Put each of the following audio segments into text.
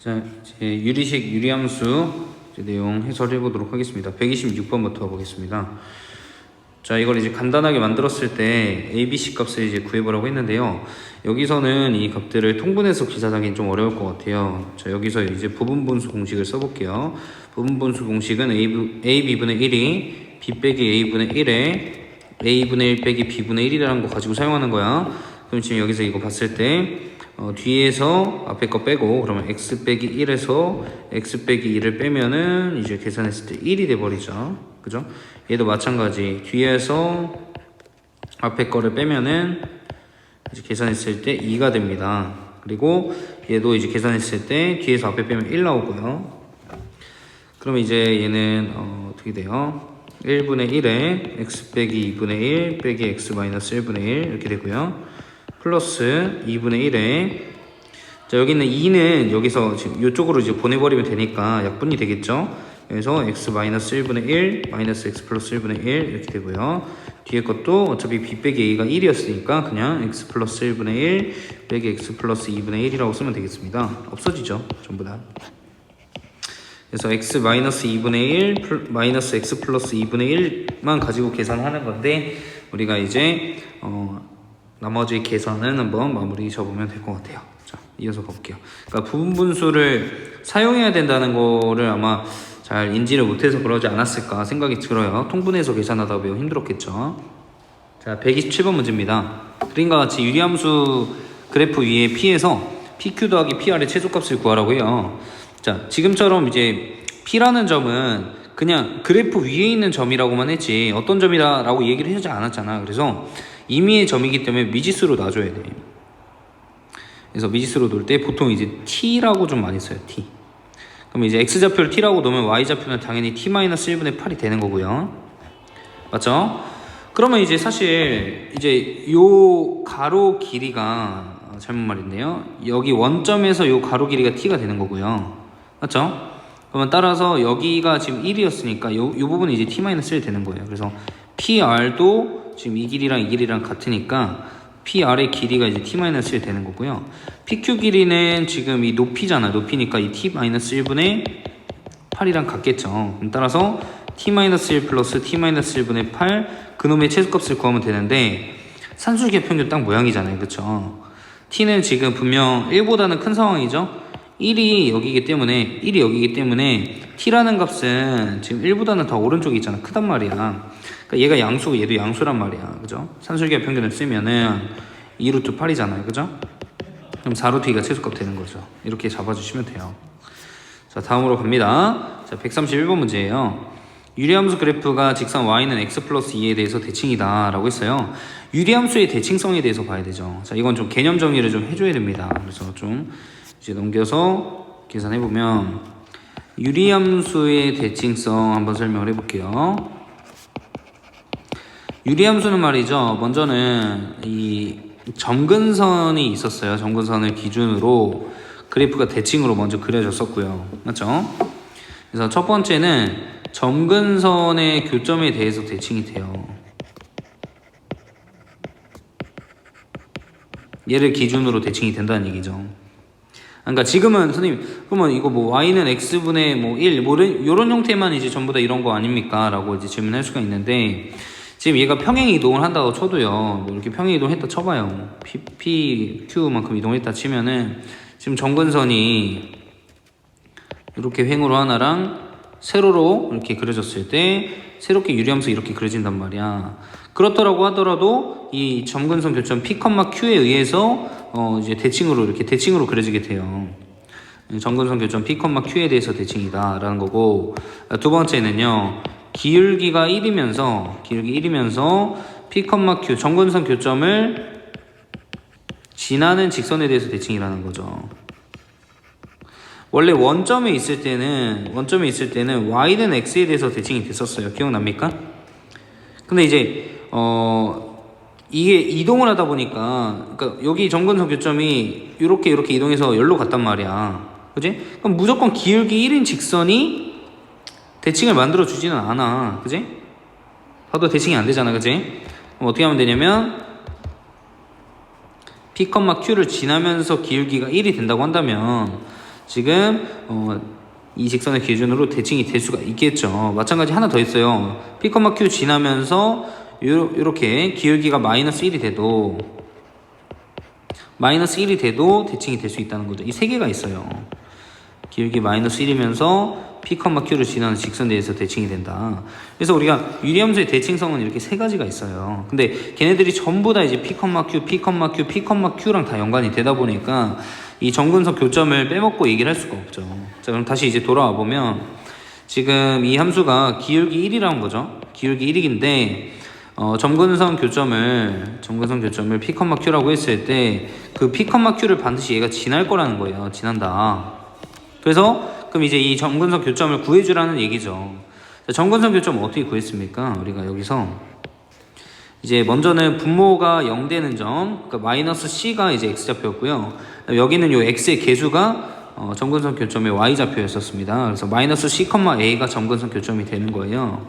자, 이제 유리함수 내용 해설해 보도록 하겠습니다. 126번부터 보겠습니다. 자, 이걸 이제 간단하게 만들었을 때 ABC 값을 이제 구해보라고 했는데요. 여기서는 이 값들을 통분해서 계산하기는 좀 어려울 것 같아요. 자, 여기서 이제 부분분수 공식을 써볼게요. 부분분수 공식은 AB분의 1이 B 빼기 A분의 1에 A분의 1 빼기 B분의 1이라는 거 가지고 사용하는 거야. 그럼 지금 여기서 이거 봤을 때 뒤에서 앞에 거 빼고 그러면 x 빼기 1에서 x 빼기 2를 빼면은 이제 계산했을 때 1이 돼버리죠. 그죠? 얘도 마찬가지. 뒤에서 앞에 거를 빼면은 이제 계산했을 때 2가 됩니다. 그리고 얘도 이제 계산했을 때 뒤에서 앞에 빼면 1 나오고요. 그러면 이제 얘는 어떻게 돼요? 1분의 1에 x 빼기 2분의 1 빼기 x 마이너스 1분의 1 이렇게 되고요. 플러스 2분의 1에 자, 여기 있는 2는 여기서 지금 이쪽으로 이제 보내버리면 되니까 약분이 되겠죠. 그래서 x 마이너스 1분의 1 마이너스 x 플러스 1분의 1 이렇게 되고요. 뒤에 것도 어차피 b 빼기 a가 1이었으니까 그냥 x 플러스 1분의 1 빼기 x 플러스 2분의 1이라고 쓰면 되겠습니다. 없어지죠, 전부 다. 그래서 x 마이너스 2분의 1 마이너스 x 플러스 2분의 1만 가지고 계산하는 건데 우리가 이제 나머지 계산은 한번 마무리 접으면 될 것 같아요. 자, 이어서 볼게요. 그러니까 부분분수를 사용해야 된다는 거를 아마 잘 인지를 못해서 그러지 않았을까 생각이 들어요. 통분해서 계산하다 보면 힘들었겠죠. 자, 127번 문제입니다. 그림과 같이 유리함수 그래프 위에 P에서 PQ 더하기 PR의 최소값을 구하라고 해요. 자, 지금처럼 이제 P라는 점은 그냥 그래프 위에 있는 점이라고만 했지 어떤 점이라고 얘기를 하지 않았잖아. 그래서 임의의 점이기 때문에 미지수로 놔줘야 돼. 그래서 미지수로 놓을 때 보통 이제 t라고 좀 많이 써요. t. 그럼 이제 x좌표를 t라고 놓으면 y좌표는 당연히 t-1분의 8이 되는 거고요. 맞죠? 그러면 이제 사실 이제 요 가로 길이가 잘못 말했네요. 여기 원점에서 요 가로 길이가 t가 되는 거고요. 맞죠? 그러면 따라서 여기가 지금 1이었으니까 요 부분이 이제 t-1 되는 거예요. 그래서 PR도 지금 이 길이랑 이 길이랑 같으니까 PR의 길이가 이제 t-1 되는 거고요. PQ 길이는 지금 이 높이잖아. 높이니까 이 t-1분의 8이랑 같겠죠. 그럼 따라서 t-1 플러스 t-1분의 8 그놈의 최소값을 구하면 되는데 산술계 평균 딱 모양이잖아요. 그쵸? t는 지금 분명 1보다는 큰 상황이죠. 1이 여기기 때문에 t라는 값은 지금 1보다는 더 오른쪽에 있잖아. 크단 말이야. 그러니까 얘가 양수고 얘도 양수란 말이야. 그죠? 산술계 평균을 쓰면은 2루트 8이잖아요. 그죠? 그럼 4루트 2가 최소값 되는 거죠. 이렇게 잡아주시면 돼요. 자, 다음으로 갑니다. 자, 131번 문제예요. 유리함수 그래프가 직선 y는 x 플러스 2에 대해서 대칭이다 라고 했어요. 유리함수의 대칭성에 대해서 봐야 되죠. 자, 이건 좀 개념 정리를 좀 해줘야 됩니다. 그래서 좀 이제 넘겨서 계산해보면 유리함수의 대칭성 한번 설명을 해볼게요. 유리함수는 말이죠. 먼저는 이 점근선이 있었어요. 점근선을 기준으로 그래프가 대칭으로 먼저 그려졌었고요. 맞죠? 그래서 첫 번째는 점근선의 교점에 대해서 대칭이 돼요. 얘를 기준으로 대칭이 된다는 얘기죠. 그러니까 지금은 선생님 그러면 이거 뭐 y는 x분의 뭐 1 뭐 이런 형태만 이제 전부 다 이런 거 아닙니까? 라고 이제 질문할 수가 있는데 지금 얘가 평행 이동을 한다고 쳐도요. 뭐 이렇게 평행 이동했다 쳐봐요. PQ만큼 이동했다 치면은 지금 점근선이 이렇게 횡으로 하나랑 세로로 이렇게 그려졌을 때 새롭게 유리함수 이렇게 그려진단 말이야. 그렇더라고 하더라도 이 점근선 교점 P, Q에 의해서 이제 이렇게 대칭으로 그려지게 돼요. 점근선 교점 P, Q에 대해서 대칭이다 라는 거고, 두 번째는요. 기울기가 1이면서 P, Q 점근선 교점을 지나는 직선에 대해서 대칭이라는 거죠. 원래 원점에 있을 때는 y는 x에 대해서 대칭이 됐었어요. 기억납니까? 근데 이제 이게 이동을 하다 보니까 그러니까 여기 점근선 교점이 이렇게 이동해서 여기로 갔단 말이야. 그지? 그럼 무조건 기울기 1인 직선이 대칭을 만들어 주지는 않아. 그지? 봐도 대칭이 안 되잖아. 그지? 그럼 어떻게 하면 되냐면 P, Q를 지나면서 기울기가 1이 된다고 한다면 지금 이 직선의 기준으로 대칭이 될 수가 있겠죠. 마찬가지 하나 더 있어요. P, Q 지나면서 이렇게 기울기가 마이너스 1이 돼도 대칭이 될 수 있다는 거죠. 이 세 개가 있어요. 기울기 마이너스 1이면서 P, Q를 지나는 직선 내에서 대칭이 된다. 그래서 우리가 유리함수의 대칭성은 이렇게 세 가지가 있어요. 근데 걔네들이 전부 다 이제 P, Q랑 다 연관이 되다 보니까 이 점근선 교점을 빼먹고 얘기를 할 수가 없죠. 자, 그럼 다시 이제 돌아와 보면 지금 이 함수가 기울기 1이라는 거죠. 기울기 1인데 점근선 교점을 P, Q라고 했을 때 그 P, Q를 반드시 얘가 지날 거라는 거예요. 지난다. 그래서 그럼 이제 이 점근선 교점을 구해주라는 얘기죠. 자, 점근선 교점 어떻게 구했습니까? 우리가 여기서 이제 먼저는 분모가 0 되는 점, 그러니까 마이너스 C가 이제 X좌표였고요. 여기는 요 X의 개수가 점근선 교점의 Y좌표였었습니다. 그래서 마이너스 C, A가 점근선 교점이 되는 거예요.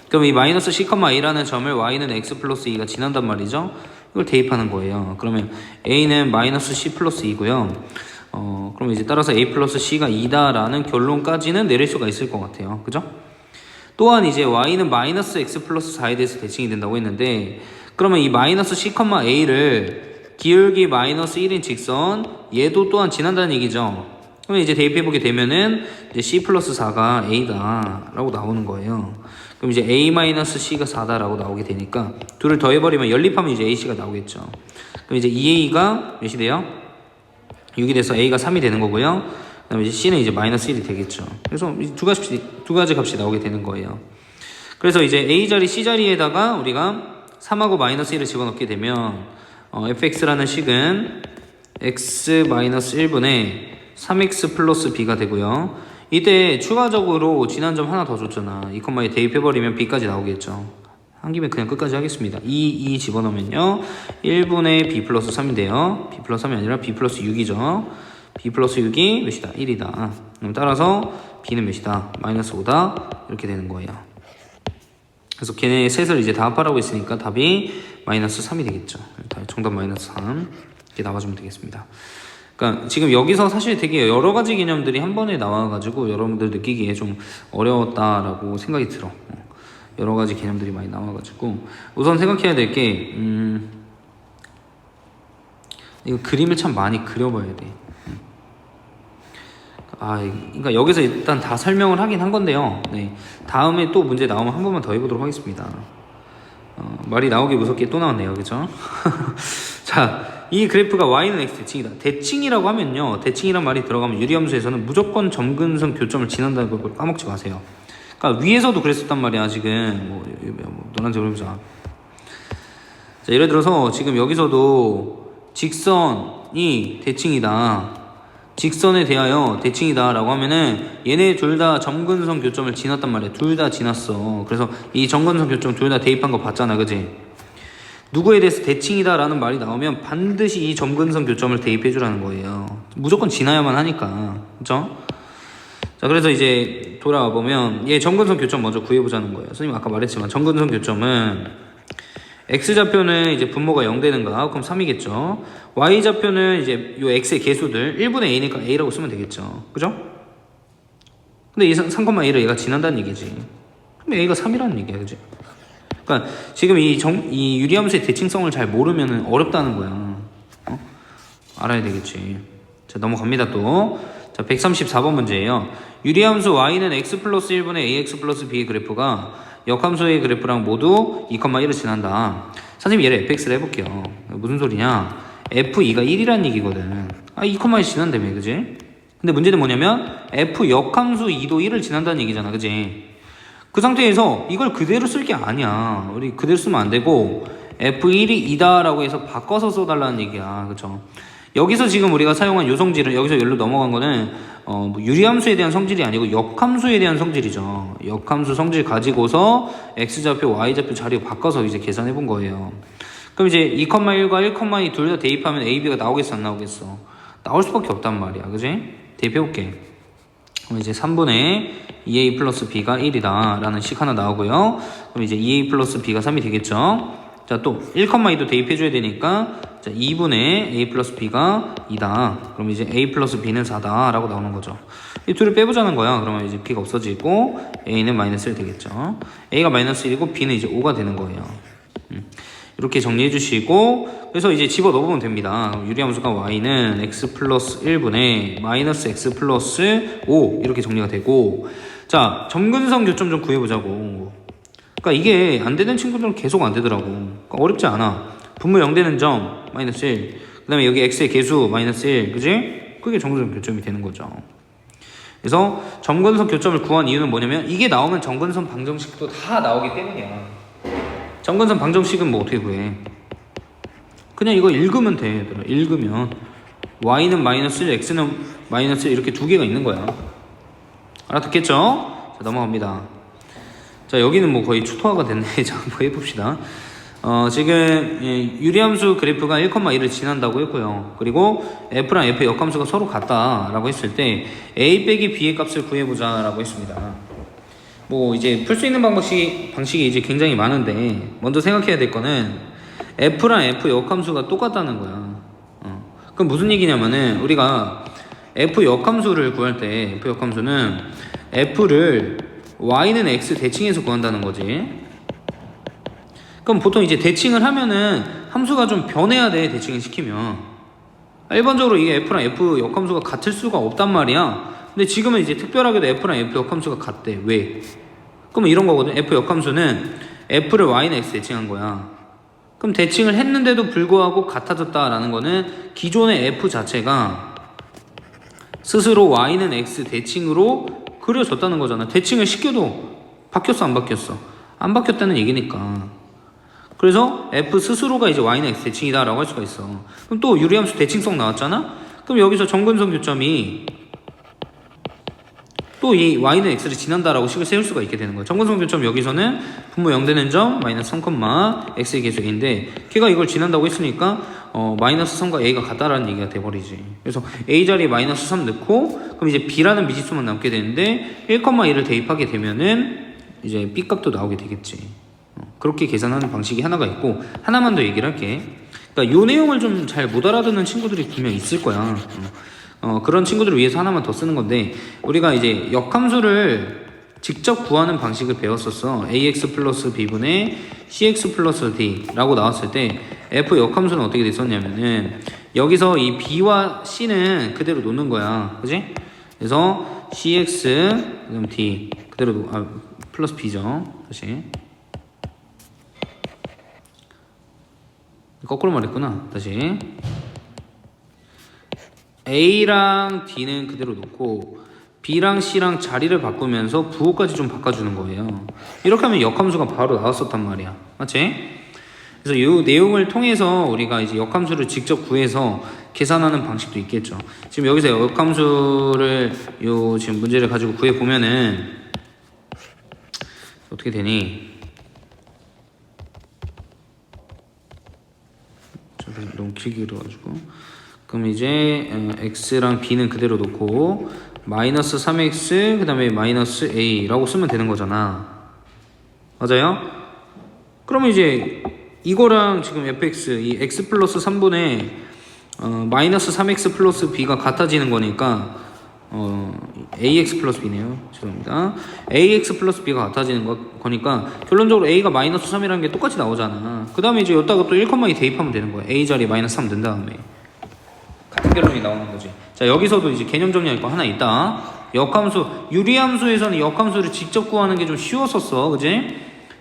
그럼 이 마이너스 C, A라는 점을 Y는 X 플러스 2가 지난단 말이죠. 이걸 대입하는 거예요. 그러면 A는 마이너스 C 플러스 2고요. 그럼 이제 따라서 A 플러스 C가 2다라는 결론까지는 내릴 수가 있을 것 같아요. 그죠? 또한 이제 Y는 마이너스 X 플러스 4에 대해서 대칭이 된다고 했는데, 그러면 이 마이너스 C, A를 기울기 마이너스 1인 직선, 얘도 또한 지난다는 얘기죠. 그러면 이제 대입해보게 되면은 이제 C 플러스 4가 A다 라고 나오는 거예요. 그럼 이제 A 마이너스 C가 4다 라고 나오게 되니까 둘을 더해버리면 연립하면 이제 AC가 나오겠죠. 그럼 이제 2A가 몇이 돼요? 6이 돼서 A가 3이 되는 거고요. 그 다음에 이제 C는 이제 마이너스 1이 되겠죠. 그래서 두 가지 값이 나오게 되는 거예요. 그래서 이제 A 자리, C 자리에다가 우리가 3하고 마이너스 1을 집어넣게 되면 fx라는 식은 x 마이너스 1분의 3x 플러스 b가 되고요. 이때 추가적으로 지난 점 하나 더 줬잖아. 2,2 대입해버리면 b까지 나오겠죠. 한 김에 그냥 끝까지 하겠습니다. 2 집어넣으면요 1분의 b 플러스 3인데요 b 플러스 3이 아니라 b 플러스 6이죠. b 플러스 6이 몇이다? 1이다. 그럼 따라서 b는 몇이다? 마이너스 5다. 이렇게 되는 거예요. 그래서 걔네 셋을 이제 다 합하라고 했으니까 답이 마이너스 3이 되겠죠. 정답 마이너스 3 이렇게 나와주면 되겠습니다. 그러니까 지금 여기서 사실 되게 여러 가지 개념들이 한 번에 나와가지고 여러분들 느끼기에 좀 어려웠다라고 생각이 들어. 여러 가지 개념들이 많이 나와가지고 우선 생각해야 될 게 이거 그림을 참 많이 그려봐야 돼. 그러니까 여기서 일단 다 설명을 하긴 한 건데요. 네, 다음에 또 문제 나오면 한 번만 더 해보도록 하겠습니다. 말이 나오기 무섭게 또 나왔네요, 그죠? 자, 이 그래프가 y는 x 대칭이다. 대칭이라고 하면요, 대칭이란 말이 들어가면 유리함수에서는 무조건 점근선 교점을 지난다는 걸 까먹지 마세요. 그러니까 위에서도 그랬었단 말이야. 지금 노란색 그려보자. 자, 예를 들어서 지금 여기서도 직선이 대칭이다, 직선에 대하여 대칭이다 라고 하면은 얘네 둘 다 점근선 교점을 지났단 말이야. 둘 다 지났어. 그래서 이 점근선 교점 둘 다 대입한 거 봤잖아, 그지? 누구에 대해서 대칭이다 라는 말이 나오면 반드시 이 점근선 교점을 대입해 주라는 거예요. 무조건 지나야만 하니까, 그쵸? 자, 그래서 이제 돌아와 보면 얘 점근선 교점 먼저 구해보자는 거예요. 선생님 아까 말했지만 점근선 교점은 x좌표는 이제 분모가 0 되는가? 그럼 3이겠죠. y좌표는 이제 요 x의 개수들 1분의 a니까 a라고 쓰면 되겠죠. 그죠? 근데 이 3,1을 얘가 지난다는 얘기지. 그럼 a가 3이라는 얘기야, 그지? 그러니까 지금 이 유리함수의 대칭성을 잘 모르면 어렵다는 거야. 알아야 되겠지. 자, 넘어갑니다 또. 자, 134번 문제예요. 유리함수 y는 x 플러스 1분의 ax 플러스 b의 그래프가 역함수의 그래프랑 모두 2,1을 지난다. 선생님 얘를 fx를 해볼게요. 무슨 소리냐? f2가 1이란 얘기거든. 2,1 지난다며, 그지? 근데 문제는 뭐냐면 f 역함수 2도 1을 지난다는 얘기잖아, 그지? 그 상태에서 이걸 그대로 쓸 게 아니야. 우리 그대로 쓰면 안 되고 f1이 2다 라고 해서 바꿔서 써달라는 얘기야, 그쵸? 여기서 지금 우리가 사용한 요 성질은, 여기서 여기로 넘어간 거는 유리함수에 대한 성질이 아니고 역함수에 대한 성질이죠. 역함수 성질 가지고서 x좌표, y좌표 자료 바꿔서 이제 계산해 본 거예요. 그럼 이제 2,1과 1,2 둘 다 대입하면 ab가 나오겠어, 안 나오겠어? 나올 수밖에 없단 말이야, 그지? 대입해 볼게. 그럼 이제 3분의 2a 플러스 b가 1이다 라는 식 하나 나오고요. 그럼 이제 2a 플러스 b가 3이 되겠죠. 자, 또 1,2도 대입해줘야 되니까 자, 2분의 a 플러스 b가 2다. 그럼 이제 a 플러스 b는 4다 라고 나오는 거죠. 이 둘을 빼보자는 거야. 그러면 이제 b가 없어지고 a는 마이너스 1 되겠죠. a가 마이너스 1이고 b는 이제 5가 되는 거예요. 이렇게 정리해 주시고, 그래서 이제 집어 넣어보면 됩니다. 유리함수가 y는 x 플러스 1분의 마이너스 x 플러스 5 이렇게 정리가 되고, 자, 점근성 교점 좀 구해보자고. 그러니까 이게 안 되는 친구들은 계속 안 되더라고. 그러니까 어렵지 않아. 분모 0 되는 점 마이너스 1, 그 다음에 여기 x의 개수 마이너스 1, 그지? 그게 점근성 교점이 되는 거죠. 그래서 점근성 교점을 구한 이유는 뭐냐면 이게 나오면 점근성 방정식도 다 나오기 때문이야. 점근선 방정식은 뭐 어떻게 구해? 그냥 이거 읽으면 돼. 얘들아. 읽으면 y는 마이너스 1, x는 마이너스 1 이렇게 두 개가 있는 거야. 알아듣겠죠? 자, 넘어갑니다. 자, 여기는 뭐 거의 초토화가 됐네. 자, 한번 해봅시다. 지금 유리함수 그래프가 1,1을 지난다고 했고요. 그리고 f랑 f의 역함수가 서로 같다라고 했을 때 a 빼기 b의 값을 구해보자 라고 했습니다. 뭐 이제 풀 수 있는 방식이 이제 굉장히 많은데 먼저 생각해야 될 거는 f랑 f 역함수가 똑같다는 거야. 그럼 무슨 얘기냐면은 우리가 f 역함수를 구할 때 f 역함수는 f를 y는 x 대칭해서 구한다는 거지. 그럼 보통 이제 대칭을 하면은 함수가 좀 변해야 돼. 대칭을 시키면 일반적으로 이게 f랑 f 역함수가 같을 수가 없단 말이야. 근데 지금은 이제 특별하게도 f랑 f 역함수가 같대. 왜? 그러면 이런 거거든. f 역함수는 f를 y는 x 대칭한 거야. 그럼 대칭을 했는데도 불구하고 같아졌다라는 거는 기존의 f 자체가 스스로 y는 x 대칭으로 그려졌다는 거잖아. 대칭을 시켜도 바뀌었어 안 바뀌었어? 안 바뀌었다는 얘기니까. 그래서 f 스스로가 이제 y는 x 대칭이다 라고 할 수가 있어. 그럼 또 유리함수 대칭성 나왔잖아? 그럼 여기서 점근성 교점이 또 이 y는 x를 지난다라고 식을 세울 수가 있게 되는 거야. 점근성 교점 여기서는 분모 0 되는 점 마이너스 3, x의 개수 a인데 걔가 이걸 지난다고 했으니까 마이너스 3과 a가 같다라는 얘기가 돼버리지. 그래서 a 자리에 마이너스 3 넣고 그럼 이제 b라는 미지수만 남게 되는데 1,1을 대입하게 되면은 이제 b 값도 나오게 되겠지. 그렇게 계산하는 방식이 하나가 있고 하나만 더 얘기를 할게. 그러니까 요 내용을 좀 잘 못 알아듣는 친구들이 분명 있을 거야. 그런 친구들을 위해서 하나만 더 쓰는 건데 우리가 이제 역함수를 직접 구하는 방식을 배웠었어. ax 플러스 b분의 cx 플러스 d 라고 나왔을 때 f 역함수는 어떻게 됐었냐면은 여기서 이 b와 c는 그대로 놓는 거야. 그지? 그래서 cx 그다음 d 그대로 플러스 b죠. 다시 거꾸로 말했구나. 다시 A랑 D는 그대로 놓고 B랑 C랑 자리를 바꾸면서 부호까지 좀 바꿔주는 거예요. 이렇게 하면 역함수가 바로 나왔었단 말이야. 맞지? 그래서 이 내용을 통해서 우리가 이제 역함수를 직접 구해서 계산하는 방식도 있겠죠. 지금 여기서 역함수를 지금 문제를 가지고 구해보면은 어떻게 되니? 너무 길게 그려가지고 그럼 이제 x랑 b는 그대로 놓고 마이너스 3x 그 다음에 마이너스 a라고 쓰면 되는 거잖아. 맞아요? 그러면 이제 이거랑 지금 fx 이 x 플러스 3분의 마이너스 3x 플러스 b가 같아지는 거니까 ax 플러스 b네요. 죄송합니다. ax 플러스 b가 같아지는 거니까 결론적으로 a가 마이너스 3이라는 게 똑같이 나오잖아. 그 다음에 이제 여기다가 또 1,2 대입하면 되는 거야. a 자리에 마이너스 3 넣은 다음에 같은 결론이 나오는 거지. 자, 여기서도 이제 개념 정리할 거 하나 있다. 역함수, 유리함수에서는 역함수를 직접 구하는 게 좀 쉬웠었어. 그지?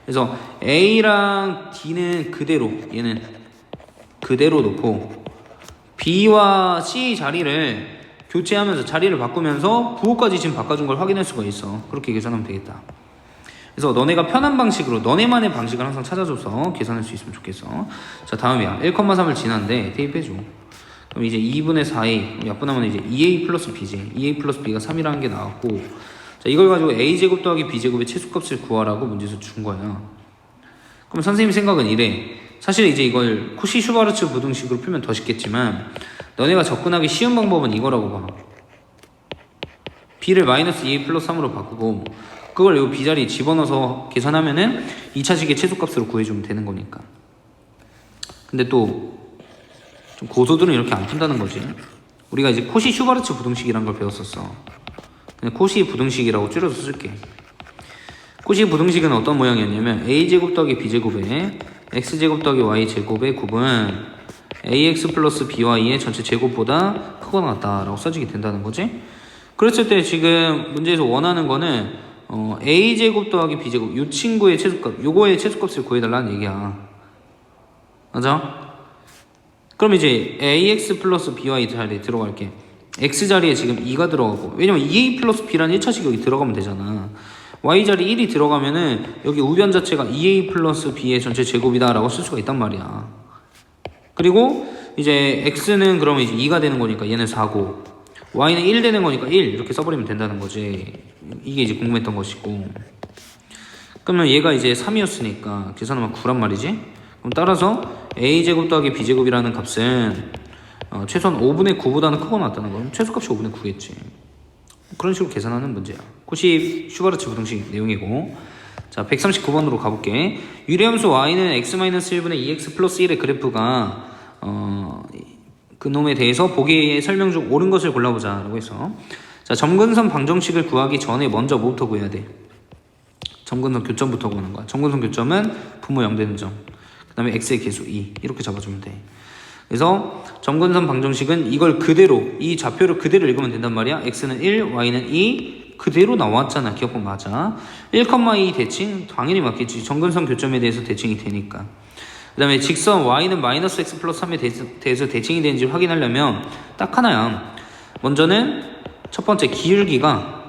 그래서 a랑 d는 그대로, 얘는 그대로 놓고 b와 c 자리를 교체하면서 자리를 바꾸면서 부호까지 지금 바꿔준 걸 확인할 수가 있어. 그렇게 계산하면 되겠다. 그래서 너네가 편한 방식으로 너네만의 방식을 항상 찾아줘서 계산할 수 있으면 좋겠어. 자, 다음이야. 1,3을 지난데 대입해줘. 그럼 이제 2분의 4a 약분하면 이제 2a 플러스 b지. 2a 플러스 b가 3이라는 게 나왔고, 자, 이걸 가지고 a제곱 더하기 b제곱의 최소값을 구하라고 문제에서 준 거야. 그럼 선생님 생각은 이래. 사실 이제 이걸 코시-슈바르츠 부등식으로 풀면 더 쉽겠지만 너네가 접근하기 쉬운 방법은 이거라고 봐. b를 마이너스 2a 플러스 3으로 바꾸고 그걸 이 b 자리에 집어넣어서 계산하면은 2차식의 최소값으로 구해주면 되는 거니까. 근데 또 좀 고소들은 이렇게 안 푼다는 거지. 우리가 이제 코시 슈바르츠 부등식이란 걸 배웠었어. 그냥 코시 부등식이라고 줄여서 쓸게. 코시 부등식은 어떤 모양이었냐면 a제곱 더하기 b제곱에 x제곱 더하기 y제곱의 곱은 ax 플러스 by의 전체 제곱보다 크거나 같다라고 써지게 된다는 거지. 그랬을 때 지금 문제에서 원하는 거는 a제곱 더하기 b제곱 이 친구의 최소값, 요거의 최소값을 구해달라는 얘기야. 맞아? 그럼 이제 ax 플러스 by 자리에 들어갈게. x 자리에 지금 2가 들어가고, 왜냐면 2a 플러스 b라는 1차식 여기 들어가면 되잖아. y 자리 1이 들어가면은 여기 우변 자체가 2a 플러스 b의 전체 제곱이다 라고 쓸 수가 있단 말이야. 그리고 이제 x는 그러면 이제 2가 되는 거니까 얘는 4고, y는 1 되는 거니까 1 이렇게 써버리면 된다는 거지. 이게 이제 궁금했던 것이고, 그러면 얘가 이제 3이었으니까 계산하면 9란 말이지. 그럼 따라서 a제곱 더하기 b제곱이라는 값은 최소한 5분의 9보다는 크거나 같다는 거. 최소값이 5분의 9겠지. 그런 식으로 계산하는 문제야. 코시 슈바르츠 부등식 내용이고. 자, 139번으로 가볼게. 유리함수 y는 x-1분의 2x 플러스 1의 그래프가 그 놈에 대해서 보기의 설명 중 옳은 것을 골라보자 라고 해서, 자, 점근선 방정식을 구하기 전에 먼저 뭐부터 구해야 돼? 점근선 교점부터 구하는 거야. 점근선 교점은 분모 0 되는 점, 그 다음에 x의 개수 2 이렇게 잡아주면 돼. 그래서 점근선 방정식은 이걸 그대로, 이 좌표를 그대로 읽으면 된단 말이야. x는 1, y는 2 그대로 나왔잖아. 기억하면 맞아. 1,2 대칭 당연히 맞겠지. 점근선 교점에 대해서 대칭이 되니까. 그 다음에 직선 y는 마이너스 x 플러스 3에 대해서 대칭이 되는지 확인하려면 딱 하나야. 먼저는 첫 번째 기울기가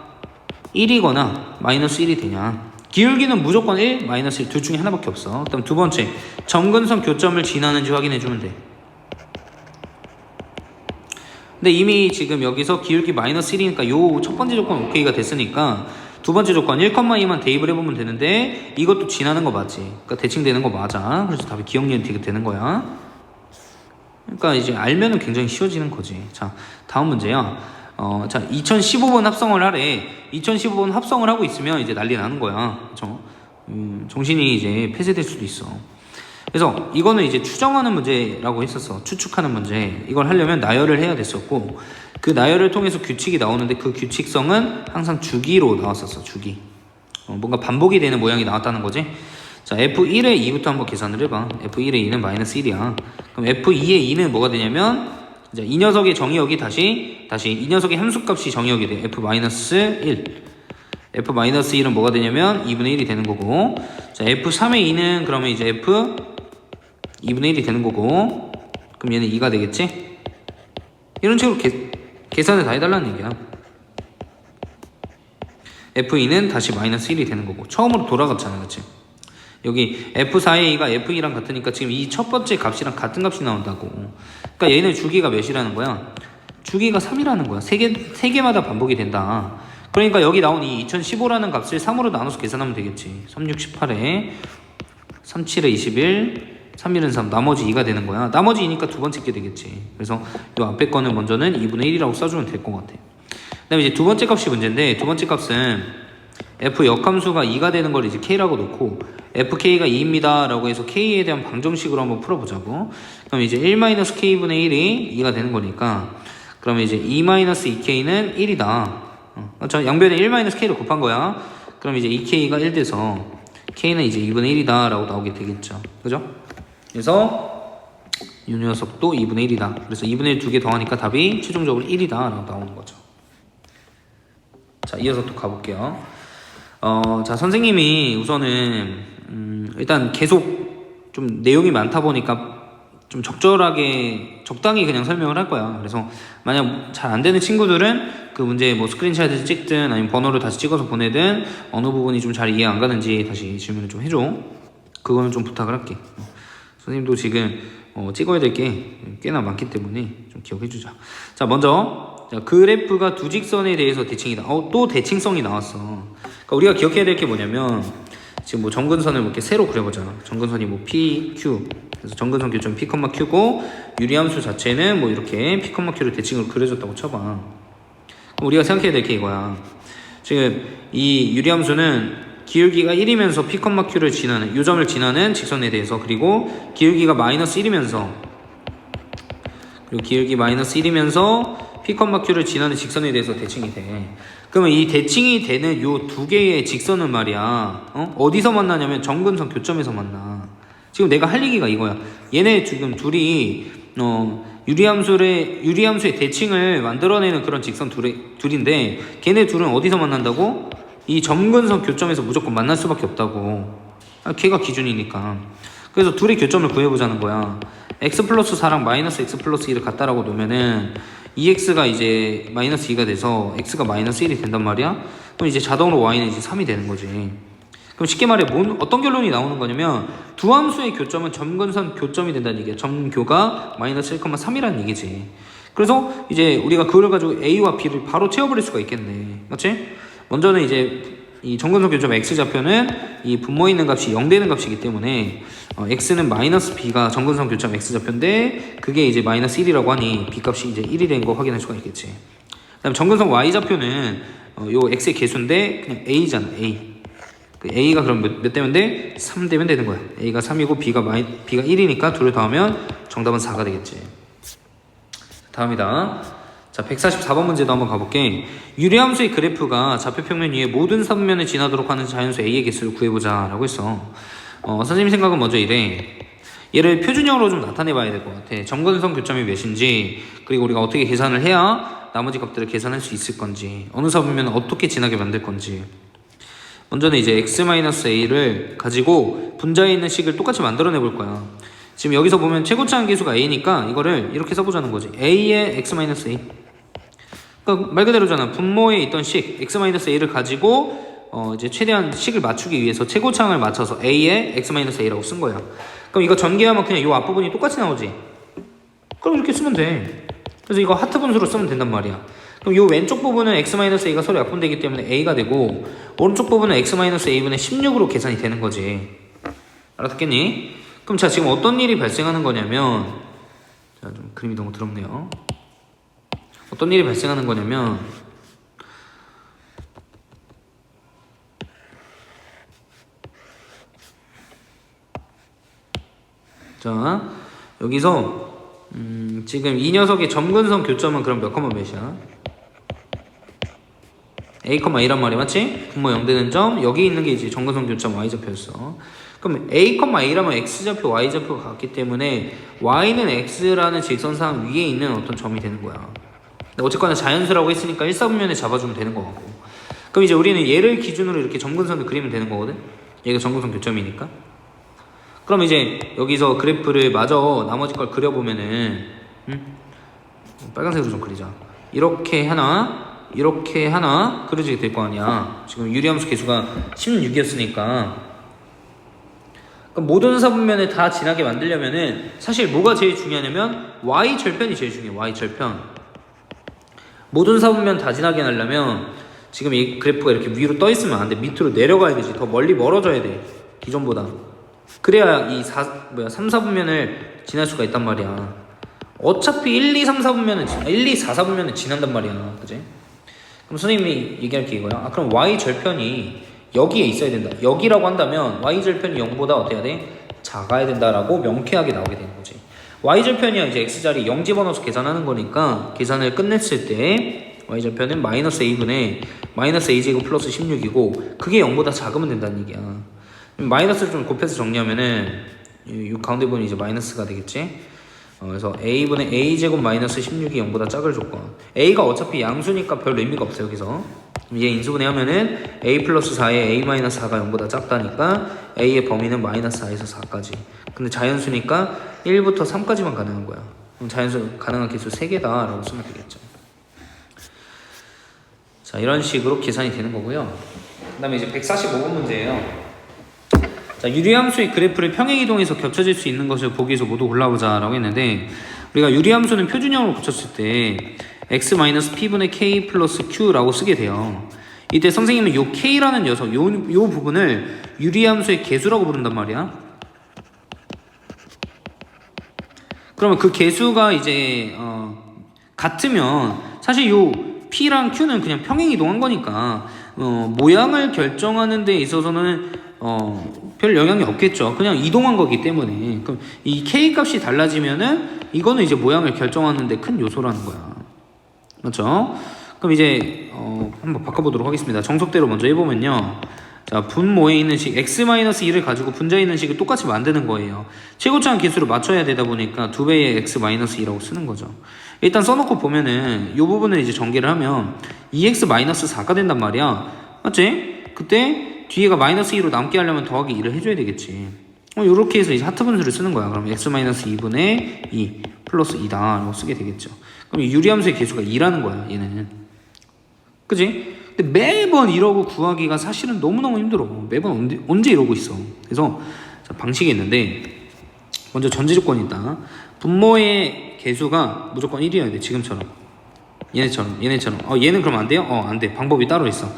1이거나 마이너스 1이 되냐. 기울기는 무조건 1, 마이너스 1 둘 중에 하나밖에 없어. 그 다음 두 번째, 점근선 교점을 지나는지 확인해주면 돼. 근데 이미 지금 여기서 기울기 마이너스 1이니까 요 첫 번째 조건 오케이가 됐으니까 두 번째 조건 1,2만 대입을 해보면 되는데 이것도 지나는 거 맞지? 그러니까 대칭되는 거 맞아. 그래서 답이 기억니은 디귿 되는 거야. 그러니까 이제 알면은 굉장히 쉬워지는 거지. 자, 다음 문제야. 자, 2015번 합성을 하래. 2015번 합성을 하고 있으면 이제 난리 나는 거야. 그쵸? 정신이 이제 폐쇄될 수도 있어. 그래서 이거는 이제 추정하는 문제라고 했었어. 추측하는 문제. 이걸 하려면 나열을 해야 됐었고, 그 나열을 통해서 규칙이 나오는데 그 규칙성은 항상 주기로 나왔었어. 주기. 뭔가 반복이 되는 모양이 나왔다는 거지. 자, F1의 2부터 한번 계산을 해봐. F1의 2는 마이너스 1이야. 그럼 F2의 2는 뭐가 되냐면, 이제 이 녀석의 정의역이 다시 이 녀석의 함수값이 정의역이 돼. F-1. F-1은 뭐가 되냐면 2분의 1이 되는 거고, 자, F3의 2는 그러면 이제 F 2분의 1이 되는 거고, 그럼 얘는 2가 되겠지? 이런 식으로 계산을 다 해달라는 얘기야. F2는 다시 마이너스 1이 되는 거고, 처음으로 돌아갔잖아, 그치? 여기 F4의 2가 F2랑 같으니까 지금 이 첫 번째 값이랑 같은 값이 나온다고. 그러니까 얘는 주기가 몇이라는 거야? 주기가 3이라는 거야. 세 개마다 반복이 된다. 그러니까 여기 나온 이 2015라는 값을 3으로 나눠서 계산하면 되겠지. 3, 6, 18에 3, 7에 21, 3, 1은 3, 나머지 2가 되는 거야. 나머지 2니까 두 번째 게 되겠지. 그래서 이 앞에 거는 먼저는 2분의 1이라고 써주면 될 것 같아. 그 다음에 이제 두 번째 값이 문제인데, 두 번째 값은 f 역함수가 2가 되는 걸 이제 k라고 놓고 fk가 2입니다 라고 해서 k에 대한 방정식으로 한번 풀어보자고. 그럼 이제 1-k분의 1이 2가 되는 거니까, 그러면 이제 2-2k는 1이다. 자, 양변에 1-k를 곱한 거야. 그럼 이제 2k가 1 돼서 k는 이제 2분의 1이다 라고 나오게 되겠죠. 그죠? 그래서 이 녀석도 2분의 1이다. 그래서 2분의 1 두 개 더하니까 답이 최종적으로 1이다 라고 나오는 거죠. 자, 이어서 또 가볼게요. 자, 선생님이 우선은 일단 계속 좀 내용이 많다 보니까 좀 적당히 그냥 설명을 할 거야. 그래서 만약 잘 안 되는 친구들은 그 문제 뭐 스크린샷을 찍든 아니면 번호를 다시 찍어서 보내든 어느 부분이 좀 잘 이해 안 가는지 다시 질문을 좀 해줘. 그거는 좀 부탁을 할게. 선생님도 지금 찍어야 될 게 꽤나 많기 때문에 좀 기억해 주자. 자, 먼저 자, 그래프가 두 직선에 대해서 대칭이다. 또 대칭성이 나왔어. 그러니까 우리가 기억해야 될 게 뭐냐면, 지금 뭐 점근선을 이렇게 세로 그려보자. 점근선이 뭐 P, Q. 그래서 점근선 교점 P, Q고, 유리함수 자체는 뭐 이렇게 P, Q를 대칭으로 그려줬다고 쳐봐. 그럼 우리가 생각해야 될 게 이거야. 지금 이 유리함수는 기울기가 1이면서 P, Q를 지나는 요 점을 지나는 직선에 대해서 그리고 기울기가 마이너스 1이면서 그리고 기울기 마이너스 1이면서 P, Q를 지나는 직선에 대해서 대칭이 돼. 그러면 이 대칭이 되는 요 두 개의 직선은 말이야 어디서 만나냐면 점근선 교점에서 만나. 지금 내가 할 얘기가 이거야. 얘네 지금 둘이 유리함수의 대칭을 만들어내는 그런 직선 둘인데 걔네 둘은 어디서 만난다고? 이 점근선 교점에서 무조건 만날 수밖에 없다고. 걔가 기준이니까. 그래서 둘의 교점을 구해보자는 거야. x 플러스 4랑 마이너스 x 플러스 2를 같다라고 놓으면은 2x가 이제 마이너스 2가 돼서 x가 마이너스 1이 된단 말이야. 그럼 이제 자동으로 y는 이제 3이 되는 거지. 그럼 쉽게 말해 어떤 결론이 나오는 거냐면 두 함수의 교점은 점근선 교점이 된다는 얘기야. 점교가 마이너스 1,3이라는 얘기지. 그래서 이제 우리가 그걸 가지고 a와 b를 바로 채워버릴 수가 있겠네. 맞지? 먼저는 이제 이 점근선 교점 x좌표는 이 분모에 있는 값이 0 되는 값이기 때문에 x는 마이너스 b가 점근선 교점 x좌표인데 그게 이제 마이너스 1이라고 하니 b 값이 이제 1이 된 거 확인할 수가 있겠지. 그 다음에 점근선 y좌표는 요 x의 개수인데 그냥 a잖아. a. 그 a가 그럼 몇 되면 돼? 3 되면 되는 거야. a가 3이고 b가 1이니까 둘을 더하면 정답은 4가 되겠지. 다음이다. 자, 144번 문제도 한번 가볼게. 유리함수의 그래프가 좌표평면 위에 모든 사분면을 지나도록 하는 자연수 a의 개수를 구해보자 라고 했어. 선생님 생각은 먼저 이래. 얘를 표준형으로 좀 나타내 봐야 될 것 같아. 점근선 교점이 몇인지, 그리고 우리가 어떻게 계산을 해야 나머지 값들을 계산할 수 있을 건지, 어느 사분면을 어떻게 지나게 만들 건지. 먼저는 이제 x-a를 가지고 분자에 있는 식을 똑같이 만들어내 볼 거야. 지금 여기서 보면 최고차항 계수가 a니까 이거를 이렇게 써보자는 거지. a의 x-a. 그러니까 말 그대로잖아. 분모에 있던 식 x-a를 가지고 이제 최대한 식을 맞추기 위해서 최고차항을 맞춰서 a의 x-a라고 쓴 거야. 그럼 이거 전개하면 그냥 이 앞부분이 똑같이 나오지. 그럼 이렇게 쓰면 돼. 그래서 이거 하트 분수로 쓰면 된단 말이야. 그럼 이 왼쪽 부분은 x-a가 서로 약분되기 때문에 a가 되고 오른쪽 부분은 x-a분의 16으로 계산이 되는 거지. 알아듣겠니? 그럼 자, 지금 어떤 일이 발생하는 거냐면, 자, 좀 그림이 너무 더럽네요. 어떤 일이 발생하는 거냐면, 자, 여기서 지금 이 녀석의 점근선 교점은 그럼 몇 컴마 몇이야? a,a란 말이야, 맞지? 분모 0 되는 점, 여기 있는 게 이제 점근선 교점 y좌표였어. 그럼 a,a라면 x좌표, y좌표가 같기 때문에 y는 x라는 직선상 위에 있는 어떤 점이 되는 거야. 어쨌거나 자연수라고 했으니까 1사분면에 잡아주면 되는 거 같고. 그럼 이제 우리는 얘를 기준으로 이렇게 점근선을 그리면 되는 거거든? 얘가 점근선 교점이니까. 그럼 이제 여기서 그래프를 마저 나머지 걸 그려보면은 빨간색으로 좀 그리자. 이렇게 하나 그려지게 될 거 아니야. 지금 유리함수 개수가 16이었으니까 모든 사분면을 다 지나게 만들려면은 사실 뭐가 제일 중요하냐면 y절편이 제일 중요해. y절편. 모든 사분면 다 지나게 하려면 지금 이 그래프가 이렇게 위로 떠 있으면 안 돼. 밑으로 내려가야 되지. 더 멀리 멀어져야 돼. 기존보다. 그래야 이 3, 4분면을 지날 수가 있단 말이야. 어차피 1, 2, 3, 4분면은 1, 2, 4, 4분면은 지난단 말이야. 그지? 그럼 선생님이 얘기할 게 이거야. 그럼 y절편이 여기에 있어야 된다. 여기라고 한다면 y절편이 0보다 어떻게 해야 돼? 작아야 된다라고 명쾌하게 나오게 되는 거지. y절편이야 이제 x자리 0 집어넣어서 계산하는 거니까 계산을 끝냈을 때 y절편은 마이너스 a분의 마이너스 a제곱 플러스 16이고 그게 0보다 작으면 된다는 얘기야. 마이너스를 좀 곱해서 정리하면은 이 가운데 부분이 이제 마이너스가 되겠지. 그래서 a분의 a제곱 마이너스 16이 0보다 작을 조건. a가 어차피 양수니까 별 의미가 없어요. 여기서 얘 인수분해 하면은 a 플러스 4에 a 마이너스 4가 0보다 작다니까 a의 범위는 마이너스 4에서 4까지. 근데 자연수니까 1부터 3까지만 가능한 거야. 그럼 자연수 가능한 개수 3개다 라고 쓰면 되겠죠. 자, 이런 식으로 계산이 되는 거고요. 그 다음에 이제 145번 문제예요. 자, 유리함수의 그래프를 평행이동해서 겹쳐질 수 있는 것을 보기 위해서 모두 골라보자 라고 했는데 우리가 유리함수는 표준형으로 고쳤을 때 x-p분의 k 플러스 q라고 쓰게 돼요. 이때 선생님은 요 k라는 녀석, 요 부분을 유리함수의 개수라고 부른단 말이야. 그러면 그 개수가 이제 같으면 사실 요 p랑 q는 그냥 평행이동한 거니까 모양을 결정하는 데 있어서는 별 영향이 없겠죠. 그냥 이동한 거기 때문에. 그럼 이 K 값이 달라지면은 이거는 이제 모양을 결정하는 데 큰 요소라는 거야. 맞죠? 그럼 이제 한번 바꿔보도록 하겠습니다. 정석대로 먼저 해보면요. 자, 분모에 있는 식 x-1을 가지고 분자에 있는 식을 똑같이 만드는 거예요. 최고차항 개수를 맞춰야 되다 보니까 2배의 x-2라고 쓰는 거죠. 일단 써놓고 보면은 이 부분을 이제 전개를 하면 2x-4가 된단 말이야. 맞지? 그때 뒤에가 -2로 남게 하려면 더하기 2를 해줘야 되겠지. 이렇게 해서 이제 하트 분수를 쓰는 거야. 그럼 x-2분의 2 플러스 2다 라고 쓰게 되겠죠. 그럼 유리함수의 개수가 2라는 거야, 얘는. 그지? 근데 매번 이러고 구하기가 사실은 너무너무 힘들어. 매번 언제 이러고 있어. 그래서 자, 방식이 있는데 먼저 전제 조건이 있다. 분모의 개수가 무조건 1이어야 돼. 지금처럼. 얘네처럼. 얘는 그럼 안 돼요? 안 돼. 방법이 따로 있어.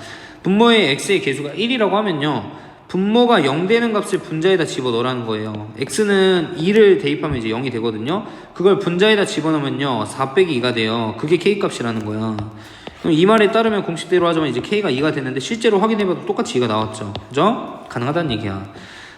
분모의 x의 개수가 1이라고 하면요. 분모가 0 되는 값을 분자에다 집어넣으라는 거예요. x는 2를 대입하면 이제 0이 되거든요. 그걸 분자에다 집어넣으면요. 4 빼기 2가 돼요. 그게 k 값이라는 거야. 그럼 이 말에 따르면 공식대로 하자면 이제 k가 2가 됐는데 실제로 확인해봐도 똑같이 2가 나왔죠. 그죠? 가능하다는 얘기야.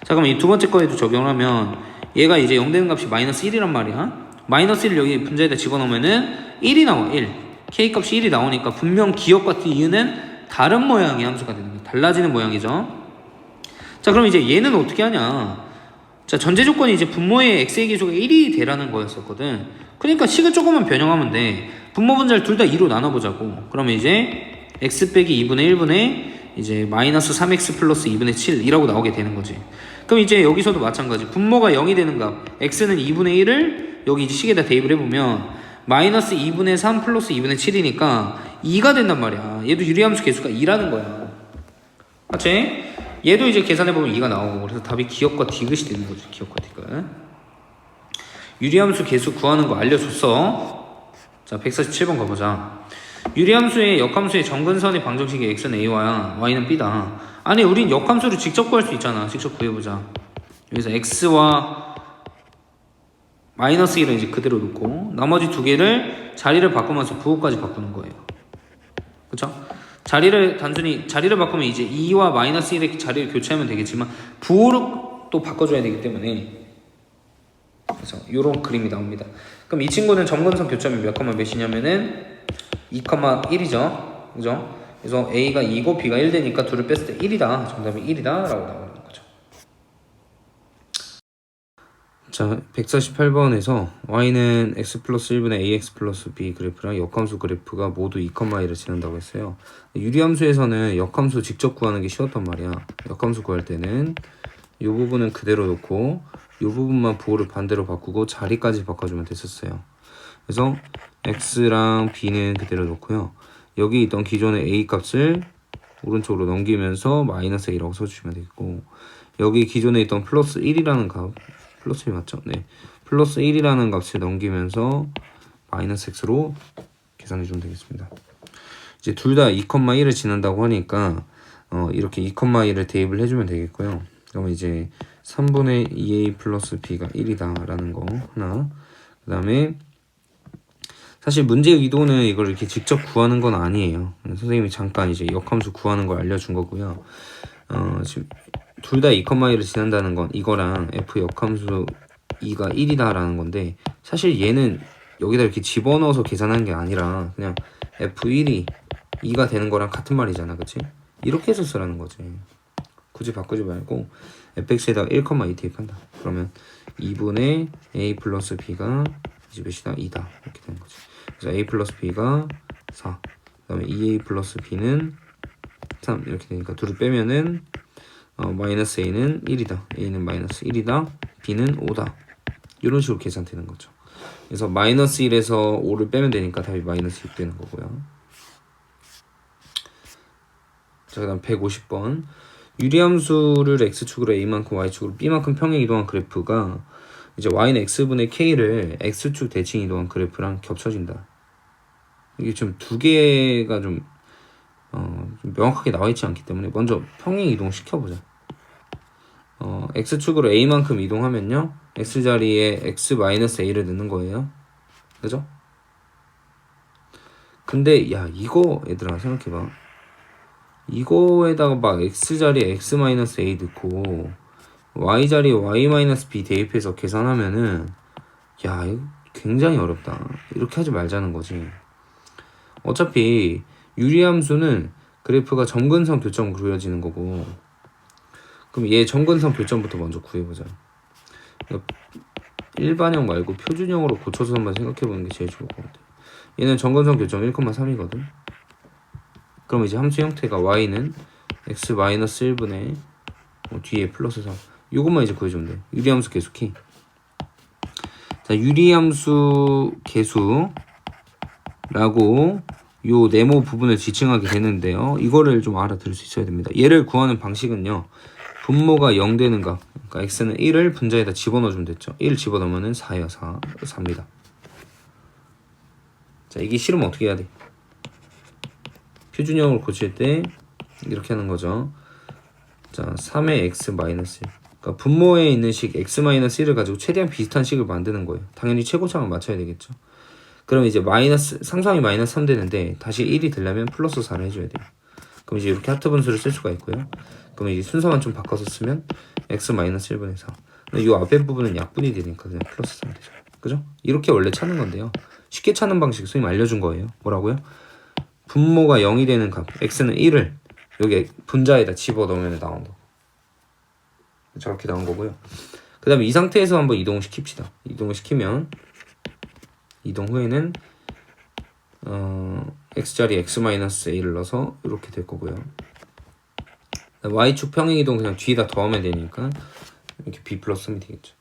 자, 그럼 이 두 번째 거에도 적용을 하면 얘가 이제 0 되는 값이 -1이란 말이야. -1을 여기 분자에다 집어넣으면은 1이 나와. 1. k 값이 1이 나오니까 분명 기억과 t는 다른 모양의 함수가 되는 거야. 달라지는 모양이죠. 자, 그럼 이제 얘는 어떻게 하냐. 자, 전제 조건이 이제 분모의 x의 개수가 1이 되라는 거였었거든. 그러니까 식을 조금만 변형하면 돼. 분모 분자를 둘 다 2로 나눠보자고. 그러면 이제 x 빼기 2분의 1분의 이제 마이너스 3x 플러스 2분의 7이라고 나오게 되는 거지. 그럼 이제 여기서도 마찬가지. 분모가 0이 되는 값 x는 2분의 1을 여기 이제 식에다 대입을 해보면 마이너스 2분의 3 플러스 2분의 7이니까 2가 된단 말이야. 얘도 유리함수 개수가 2라는 거야. 맞지? 얘도 이제 계산해보면 2가 나오고. 그래서 답이 기억과 디귿이 되는 거지. 기억과 디귿. 유리함수 개수 구하는 거 알려줬어. 자, 147번 가보자. 유리함수의 역함수의 정근선의 방정식이 x는 a와 y는 b다. 아니, 우린 역함수를 직접 구할 수 있잖아. 직접 구해보자. 여기서 x와 -1을 이제 그대로 놓고 나머지 두 개를 자리를 바꾸면서 부호까지 바꾸는 거예요. 그쵸? 단순히 자리를 바꾸면 이제 2와 -1의 자리를 교체하면 되겠지만 부호를 또 바꿔줘야 되기 때문에 그래서 이런 그림이 나옵니다. 그럼 이 친구는 점근선 교점이 몇 몇이냐면은 2,1이죠. 그죠? 그래서 A가 2고 B가 1 되니까 둘을 뺐을 때 1이다. 정답이 1이다 라고 나오는 거죠. 자, 148번에서 y는 x 플러스 1분의 ax 플러스 b 그래프랑 역함수 그래프가 모두 2,1을 지난다고 했어요. 유리함수에서는 역함수 직접 구하는 게 쉬웠단 말이야. 역함수 구할 때는 이 부분은 그대로 놓고 이 부분만 부호를 반대로 바꾸고 자리까지 바꿔주면 됐었어요. 그래서 x랑 b는 그대로 놓고요. 여기 있던 기존의 a 값을 오른쪽으로 넘기면서 마이너스 a라고 써주시면 되겠고, 여기 기존에 있던 플러스 1이라는 값, 플러스 1 맞죠? 네. 플러스 1이라는 값을 넘기면서 마이너스 x로 계산해주면 되겠습니다. 이제 둘 다 2,1을 지난다고 하니까 이렇게 2,1을 대입을 해주면 되겠고요. 그러면 이제 3분의 2a 플러스 b가 1이다 라는 거 하나. 그 다음에 사실 문제의 의도는 이걸 이렇게 직접 구하는 건 아니에요. 선생님이 잠깐 이제 역함수 구하는 걸 알려준 거고요. 지금 둘 다 2,1을 지난다는 건 이거랑 f 역함수 2가 1이다 라는 건데, 사실 얘는 여기다 이렇게 집어넣어서 계산하는 게 아니라 그냥 f1이 2가 되는 거랑 같은 말이잖아. 그치? 이렇게 해서 쓰라는 거지. 굳이 바꾸지 말고 fx에다가 1,2 대입한다. 그러면 2분의 a 플러스 b가 이제 몇이다? 2다. 이렇게 되는 거지. 그래서 a 플러스 b가 4. 그 다음에 2a 플러스 b는 3. 이렇게 되니까 둘을 빼면은 마이너스 a는 1이다. a는 마이너스 1이다. b는 5다. 이런 식으로 계산되는 거죠. 그래서 마이너스 1에서 5를 빼면 되니까 답이 마이너스 6 되는 거고요. 자, 그 다음 150번. 유리함수를 x축으로 a만큼 y축으로 b만큼 평행 이동한 그래프가 이제 y는 x분의 k를 x축 대칭 이동한 그래프랑 겹쳐진다. 이게 좀 두 개가 좀 명확하게 나와 있지 않기 때문에 먼저 평행 이동 시켜보자. x축으로 a만큼 이동하면요, x자리에 x-a를 넣는 거예요. 그죠? 근데 야, 이거 얘들아 생각해봐. 이거에다가 막 x자리에 x-a 넣고 y자리에 y-b 대입해서 계산하면은 야 이거 굉장히 어렵다. 이렇게 하지 말자는 거지. 어차피 유리함수는 그래프가 점근선 교점으로 그려지는 거고, 그럼 얘 점근선 교점부터 먼저 구해보자. 일반형 말고 표준형으로 고쳐서 한번 생각해보는 게 제일 좋을 것 같아. 얘는 점근선 교점 1,3이거든. 그럼 이제 함수 형태가 y는 x-1분의 뒤에 플러스 3. 이것만 이제 구해주면 돼. 유리함수 계수키. 자, 유리함수 계수라고 요 네모 부분을 지칭하게 되는데요. 이거를 좀 알아들을 수 있어야 됩니다. 얘를 구하는 방식은요. 분모가 0 되는 값. 그러니까 x는 1을 분자에다 집어넣어주면 됐죠. 1 집어넣으면 4야. 4입니다. 자, 이게 싫으면 어떻게 해야 돼? 표준형으로 고칠 때 이렇게 하는 거죠. 자, 3의 x 마이너스 1. 그러니까 분모에 있는 식 x-1을 가지고 최대한 비슷한 식을 만드는 거예요. 당연히 최고차만 맞춰야 되겠죠. 그럼 이제 상수함이 마이너스 3 되는데 다시 1이 되려면 플러스 4를 해줘야 돼요. 그럼 이제 이렇게 하트 분수를 쓸 수가 있고요. 그럼 이제 순서만 좀 바꿔서 쓰면 x-1분의 4. 근데 이 앞에 부분은 약분이 되니까 그냥 플러스 3 되죠. 그죠? 이렇게 원래 찾는 건데요. 쉽게 찾는 방식 선생님 알려준 거예요. 뭐라고요? 분모가 0이 되는 값 x는 1을 여기 분자에다 집어넣으면 나온다. 저렇게 나온 거고요. 그 다음에 이 상태에서 한번 이동을 시킵시다. 이동을 시키면 이동 후에는 x자리 x-a를 넣어서 이렇게 될 거고요. y축 평행이동 그냥 뒤에다 더하면 되니까 이렇게 b 플러스 3이 되겠죠.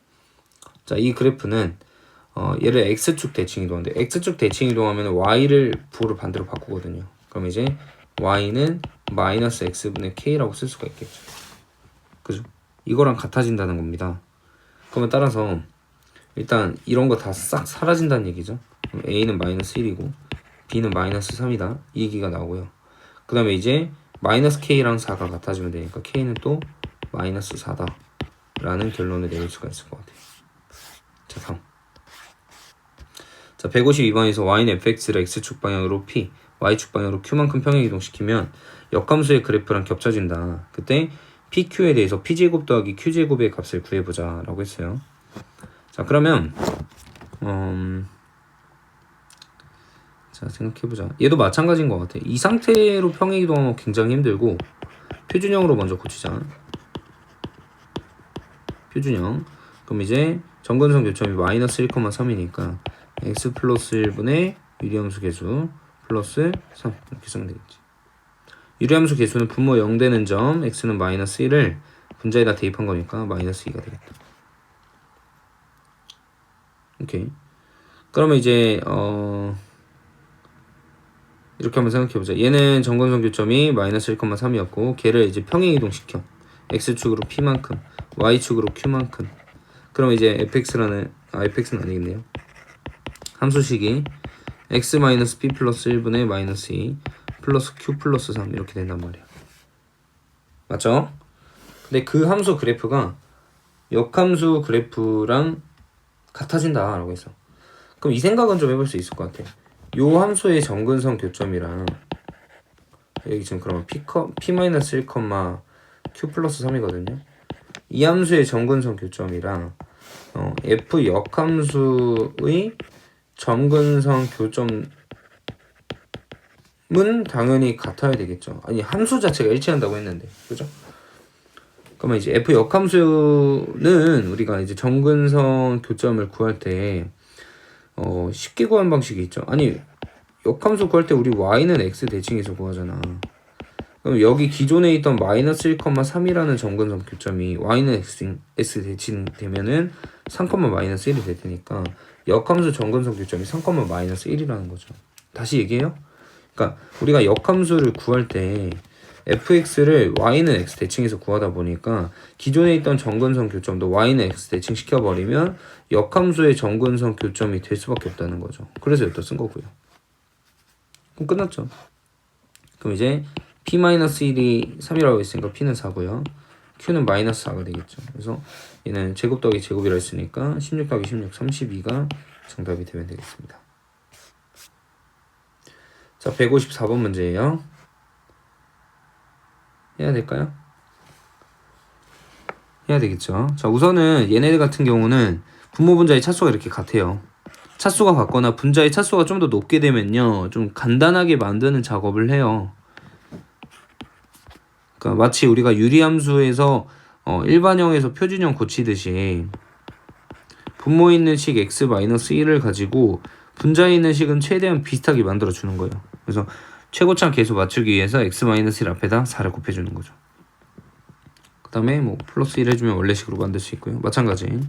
자, 이 그래프는 얘를 x축 대칭 이동하는데 x축 대칭 이동하면 y를 부호를 반대로 바꾸거든요. 그럼 이제 y는 마이너스 x분의 k라고 쓸 수가 있겠죠. 그죠? 이거랑 같아진다는 겁니다. 그러면 따라서 일단 이런 거 다 싹 사라진다는 얘기죠. 그럼 a는 마이너스 1이고 b는 마이너스 3이다. 이 얘기가 나오고요. 그 다음에 이제 마이너스 k랑 4가 같아지면 되니까 k는 또 마이너스 4다 라는 결론을 내릴 수가 있을 것 같아요. 자, 다음. 자, 152번에서 y는 fx를 x축 방향으로 p, y축 방향으로 q만큼 평행 이동시키면 역함수의 그래프랑 겹쳐진다. 그때 pq에 대해서 p제곱 더하기 q제곱의 값을 구해보자 라고 했어요. 자, 그러면 자, 생각해보자. 얘도 마찬가지인 것 같아. 이 상태로 평행 이동하면 굉장히 힘들고 표준형으로 먼저 고치자. 표준형. 그럼 이제 점근선 교점이 마이너스 1,3이니까 x 플러스 1분의 유리함수 계수 플러스 3 이렇게 쓰면 되겠지. 유리함수 계수는 분모 0 되는 점 x는 마이너스 1을 분자에다 대입한 거니까 마이너스 2가 되겠다. 오케이. 그러면 이제 이렇게 한번 생각해보자. 얘는 점근선 교점이 마이너스 1,3이었고 걔를 이제 평행 이동시켜. x축으로 p만큼 y축으로 q만큼. 그럼 이제 fx는 아니겠네요. 함수식이 x-p 플러스 1분의 마이너스 2 플러스 q 플러스 3 이렇게 된단 말이야. 맞죠? 근데 그 함수 그래프가 역함수 그래프랑 같아진다 라고 했어. 그럼 이 생각은 좀 해볼 수 있을 것 같아. 요 함수의 점근선 교점이랑 여기 지금 그러면 p-1, q 플러스 3이거든요. 이 함수의 점근선 교점이랑 f 역함수의 점근선 교점은 당연히 같아야 되겠죠. 아니 함수 자체가 일치한다고 했는데, 그죠? 그러면 이제 f 역함수는 우리가 이제 점근선 교점을 구할 때 쉽게 구하는 방식이 있죠. 아니 역함수 구할 때 우리 y는 x 대칭해서 구하잖아. 그럼 여기 기존에 있던 마이너스 1,3이라는 점근선 교점이 y는 x 대칭 되면은 3, 마이너스 1이 될 테니까 역함수 점근선 교점이 3, 마이너스 1이라는 거죠. 다시 얘기해요. 그러니까 우리가 역함수를 구할 때 fx를 y는 x 대칭해서 구하다 보니까 기존에 있던 점근선 교점도 y는 x 대칭 시켜버리면 역함수의 점근선 교점이 될 수밖에 없다는 거죠. 그래서 여기다 쓴 거고요. 그럼 끝났죠. 그럼 이제 p-1이 3이라고 했으니까 p는 4고요. q는 마이너스 4가 되겠죠. 그래서 얘는 제곱 더하기 제곱이라 했으니까 16 더하기 16, 32가 정답이 되면 되겠습니다. 자, 154번 문제예요. 해야 될까요? 해야 되겠죠. 자, 우선은 얘네들 같은 경우는 분모 분자의 차수가 이렇게 같아요. 차수가 같거나 분자의 차수가 좀 더 높게 되면요, 좀 간단하게 만드는 작업을 해요. 그러니까 마치 우리가 유리함수에서 일반형에서 표준형 고치듯이 분모에 있는 식 x-1을 가지고 분자에 있는 식은 최대한 비슷하게 만들어 주는 거예요. 그래서 최고차 계수 맞추기 위해서 x-1 앞에다 4를 곱해주는 거죠. 그 다음에 뭐 플러스 1 해주면 원래식으로 만들 수 있고요. 마찬가지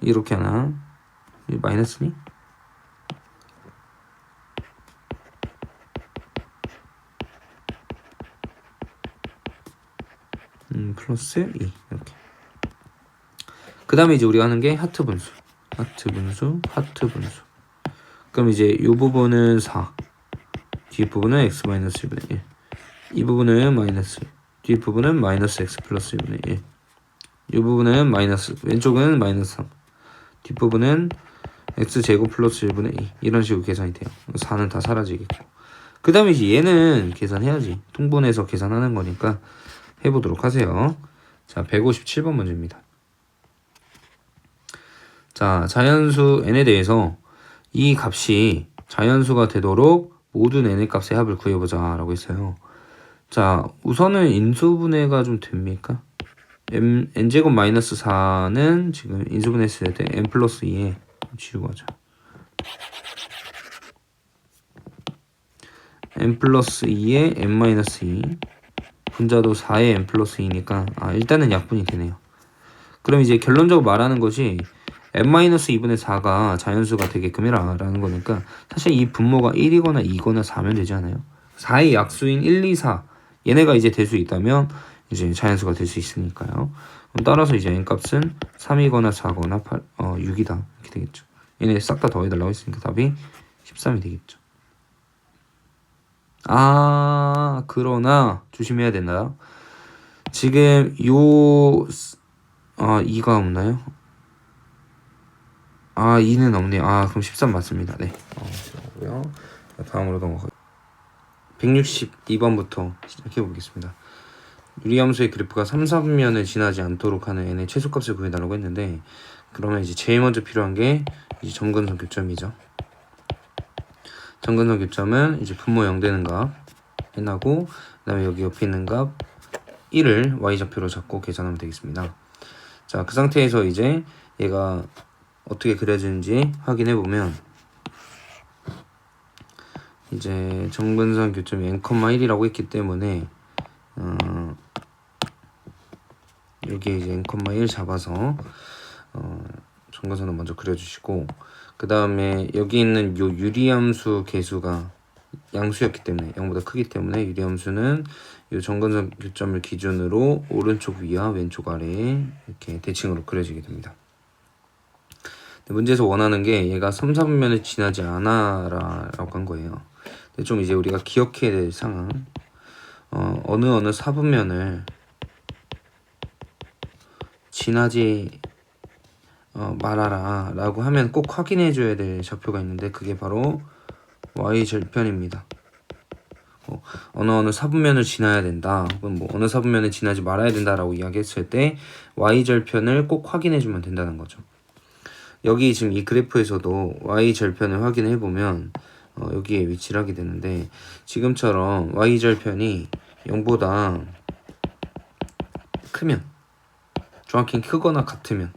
이렇게 하나 마이너스니? 플러스 2 이렇게. 그 다음에 이제 우리가 하는 게 하트 분수. 그럼 이제 이 부분은 4, 뒷부분은 x-1분의 1, 이 부분은 마이너스, 뒷부분은 마이너스 x 플러스 1분의 1, 이 부분은 마이너스, 왼쪽은 마이너스 3, 뒷부분은 x제곱 플러스 1분의 2 이런 식으로 계산이 돼요. 4는 다 사라지겠고. 그 다음에 이제 얘는 계산해야지. 통분해서 계산하는 거니까 해보도록 하세요. 자, 157번 문제입니다. 자, 자연수 n에 대해서 이 값이 자연수가 되도록 모든 n의 값의 합을 구해보자 라고 했어요. 자, 우선은 인수분해가 좀 됩니까? n제곱 마이너스 4는 지금 인수분해했을 때 n 플러스 2에 지우고 하자. n 플러스 2에 n 마이너스 2, 분자도 4에 n 플러스 2니까 일단은 약분이 되네요. 그럼 이제 결론적으로 말하는 것이 n-2분의 4가 자연수가 되게끔 해라 라는 거니까 사실 이 분모가 1이거나 2거나 4면 되지 않아요? 4의 약수인 1, 2, 4 얘네가 이제 될 수 있다면 이제 자연수가 될 수 있으니까요. 그럼 따라서 이제 n값은 3이거나 4거나 6이다 이렇게 되겠죠. 얘네 싹 다 더해달라고 했으니까 답이 13이 되겠죠. 그러나 조심해야 된다. 지금 2가 없나요? 2는 없네요. 그럼 13 맞습니다. 네. 고요. 다음으로 넘어가겠습니다. 162번부터 시작해 보겠습니다. 유리함수의 그래프가 3, 4분면을 지나지 않도록 하는 n의 최소값을 구해달라고 했는데, 그러면 이제 제일 먼저 필요한 게 이제 점근선 교점이죠. 점근선 교점은 이제 분모 0 되는 값 n하고, 그 다음에 여기 옆에 있는 값 1을 y좌표로 잡고 계산하면 되겠습니다. 자, 그 상태에서 이제 얘가 어떻게 그려지는지 확인해 보면 이제 점근선 교점이 n,1이라고 했기 때문에 여기에 이제 n,1 잡아서 점근선을 먼저 그려주시고, 그 다음에 여기 있는 요 유리함수 계수가 양수였기 때문에 0보다 크기 때문에 유리함수는 요 점근선 교점을 기준으로 오른쪽 위와 왼쪽 아래에 이렇게 대칭으로 그려지게 됩니다. 문제에서 원하는 게 얘가 3, 4분면을 지나지 않아 라고 한 거예요. 근데 좀 이제 우리가 기억해야 될 상황, 어느 4분면을 지나지 말아라 라고 하면 꼭 확인해 줘야 될 좌표가 있는데 그게 바로 y절편입니다. 어느 4분면을 지나야 된다, 혹은 뭐 어느 4분면을 지나지 말아야 된다라고 이야기했을 때 y절편을 꼭 확인해 주면 된다는 거죠. 여기 지금 이 그래프에서도 y절편을 확인해 보면 여기에 위치를 하게 되는데, 지금처럼 y절편이 0보다 크면, 정확히 크거나 같으면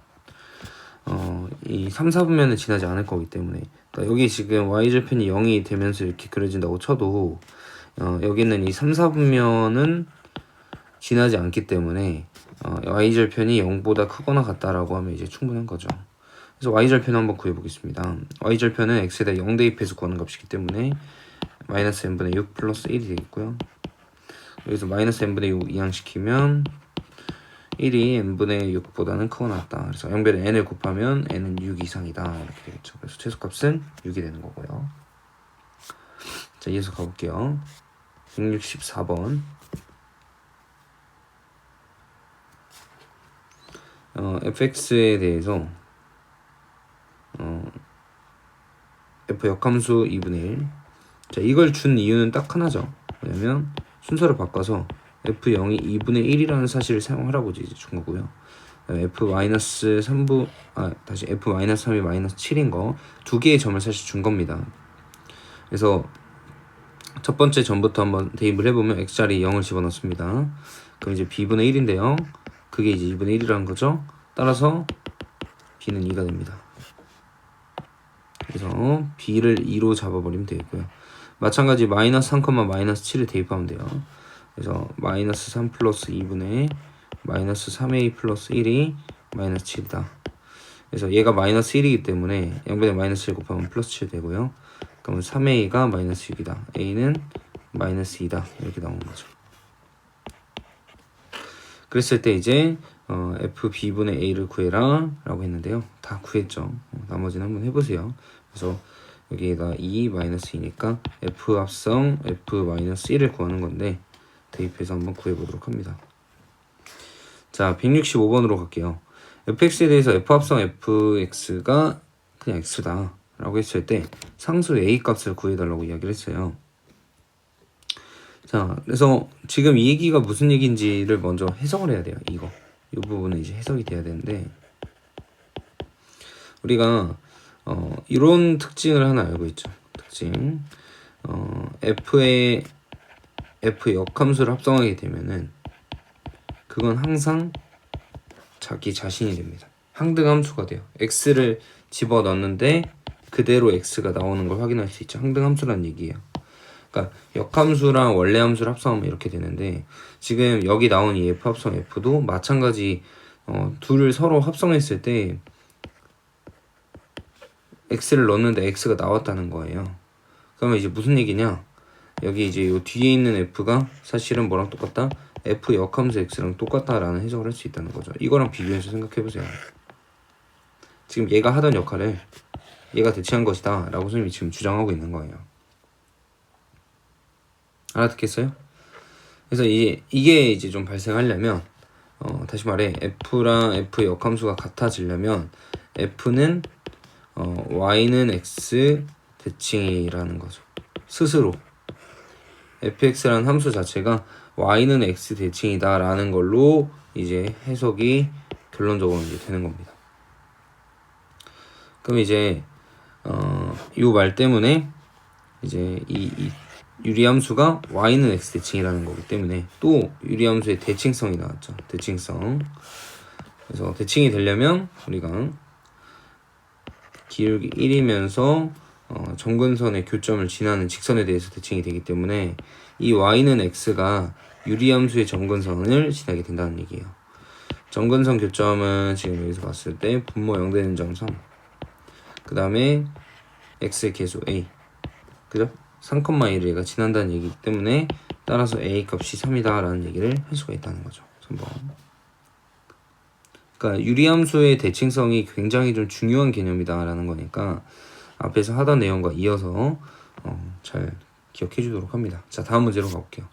이 3, 4분면을 지나지 않을 거기 때문에, 그러니까 여기 지금 y절편이 0이 되면서 이렇게 그려진다고 쳐도 여기는 이 3, 4분면은 지나지 않기 때문에 y절편이 0보다 크거나 같다라고 하면 이제 충분한 거죠. 그래서 y절편 한번 구해보겠습니다. y절편은 x에다 0 대입해서 구하는 값이기 때문에 마이너스 n분의 6 플러스 1이 되겠고요. 여기서 마이너스 n분의 6 이항시키면 1이 n분의 6보다는 크거나 같다. 그래서 0별에 n을 곱하면 n은 6 이상이다 이렇게 되겠죠. 그래서 최소값은 6이 되는 거고요. 자, 이어서 가볼게요. 164번. fx에 대해서 f 역함수 2분의 1. 자, 이걸 준 이유는 딱 하나죠. 거냐면 순서를 바꿔서 f0이 2분의 1이라는 사실을 사용하라고 이제 준 거고요. f-3이 마이너스 7인 거 두 개의 점을 사실 준 겁니다. 그래서 첫 번째 점부터 한번 대입을 해보면 x자리에 0을 집어넣습니다. 그럼 이제 b분의 1인데요. 그게 이제 2분의 1이라는 거죠. 따라서 b는 2가 됩니다. 그래서 b를 2로 잡아버리면 되겠고요. 마찬가지 마이너스 3, 마이너스 7을 대입하면 돼요. 그래서 마이너스 3 플러스 2분의 마이너스 3a 플러스 1이 마이너스 7이다. 그래서 얘가 마이너스 1이기 때문에 0분의 마이너스 7 곱하면 플러스 7 되고요. 그러면 3a가 마이너스 6이다. a는 마이너스 2다. 이렇게 나오는 거죠. 그랬을 때 이제 fb분의 a를 구해라 라고 했는데요. 다 구했죠. 나머지는 한번 해보세요. 그래서 여기에다 2 마이너스 2니까 f 합성 f 마이너스 1을 구하는 건데 대입해서 한번 구해보도록 합니다. 자, 165번으로 갈게요. fx에 대해서 f 합성 fx가 그냥 x다 라고 했을 때 상수 a 값을 구해달라고 이야기를 했어요. 자, 그래서 지금 이 얘기가 무슨 얘기인지를 먼저 해석을 해야 돼요. 이 부분은 이제 해석이 돼야 되는데, 우리가 이런 특징을 하나 알고 있죠. 특징 f의 f 역함수를 합성하게 되면은 그건 항상 자기 자신이 됩니다. 항등함수가 돼요. x를 집어넣는데 그대로 x가 나오는 걸 확인할 수 있죠. 항등함수라는 얘기예요. 그러니까 역함수랑 원래함수를 합성하면 이렇게 되는데, 지금 여기 나온 이 f 합성 f도 마찬가지 둘을 서로 합성했을 때 x를 넣었는데 x가 나왔다는 거예요. 그러면 이제 무슨 얘기냐, 여기 이제 요 뒤에 있는 f가 사실은 뭐랑 똑같다? f 역함수 x랑 똑같다라는 해석을 할 수 있다는 거죠. 이거랑 비교해서 생각해보세요. 지금 얘가 하던 역할을 얘가 대체한 것이다 라고 선생님이 지금 주장하고 있는 거예요. 알아듣겠어요? 그래서 이게 이제 좀 발생하려면 다시 말해 f랑 f 역함수가 같아지려면 f는 y는 x 대칭이라는 거죠. 스스로 fx라는 함수 자체가 y는 x 대칭이다 라는 걸로 이제 해석이 결론적으로 이제 되는 겁니다. 그럼 이제 이 말 때문에 이제 이 유리함수가 y는 x 대칭이라는 거기 때문에 또 유리함수의 대칭성이 나왔죠. 대칭성. 그래서 대칭이 되려면 우리가 기울기 1이면서 점근선의 교점을 지나는 직선에 대해서 대칭이 되기 때문에 이 y는 x가 유리함수의 점근선을 지나게 된다는 얘기예요. 점근선 교점은 지금 여기서 봤을 때 분모 0 되는 점 3, 그 다음에 x의 계수 a, 그죠? 3,1을 얘가 지난다는 얘기이기 때문에 따라서 a 값이 3이다 라는 얘기를 할 수가 있다는 거죠. 3번. 그러니까 유리함수의 대칭성이 굉장히 좀 중요한 개념이다 라는 거니까 앞에서 하던 내용과 이어서 잘 기억해 주도록 합니다. 자, 다음 문제로 가볼게요.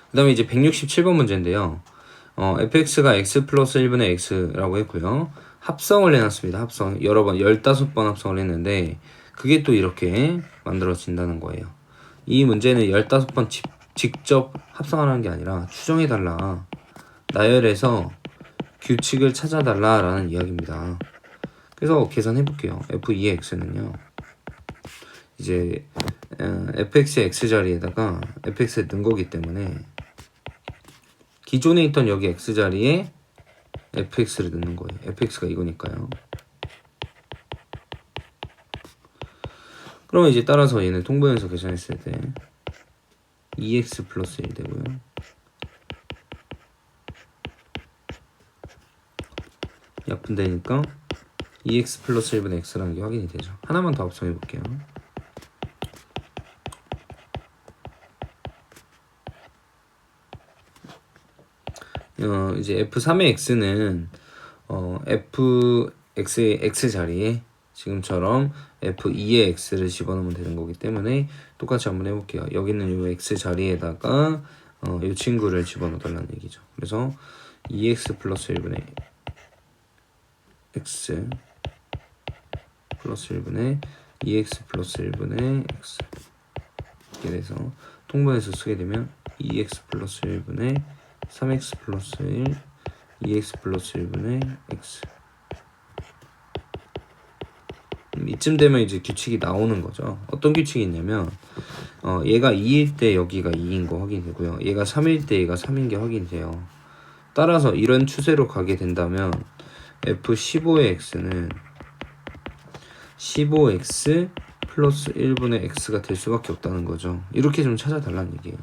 그 다음에 이제 167번 문제인데요. fx가 x 플러스 1분의 x라고 했고요. 합성을 해놨습니다. 합성. 여러 번, 15번 합성을 했는데 그게 또 이렇게 만들어진다는 거예요. 이 문제는 15번 직접 합성하는 게 아니라 추정해달라, 나열해서 규칙을 찾아달라 라는 이야기입니다. 그래서 계산해볼게요. f2의 x는요, 이제 fx의 x자리에다가 fx에 넣은 거기 때문에 기존에 있던 여기 x자리에 fx를 넣는 거예요. fx가 이거니까요. 그러면 이제 따라서 얘는 통분해서 계산했을 때 2x 플러스 1 되고요. 약분되니까 2x 플러스 1분의 x라는 게 확인이 되죠. 하나만 더 합성해 볼게요. 이제 f3의 x는 fx의 x자리에 지금처럼 f2의 x를 집어넣으면 되는 거기 때문에 똑같이 한번 해볼게요. 여기는 이 x자리에다가 이 친구를 집어넣어 달라는 얘기죠. 그래서 2x 플러스 1분의 x 플러스 1분의 2x 플러스 1분의 x. 있게 돼서 통분해서 쓰게 되면 2x 플러스 1분의 3x 플러스 1 2x 플러스 1분의 x. 이쯤 되면 이제 규칙이 나오는 거죠. 어떤 규칙이 있냐면 얘가 2일 때 여기가 2인 거 확인되고요. 얘가 3일 때 얘가 3인 게 확인돼요. 따라서 이런 추세로 가게 된다면 F15의 x는 15x 플러스 1분의 x가 될 수밖에 없다는 거죠. 이렇게 좀 찾아달라는 얘기예요.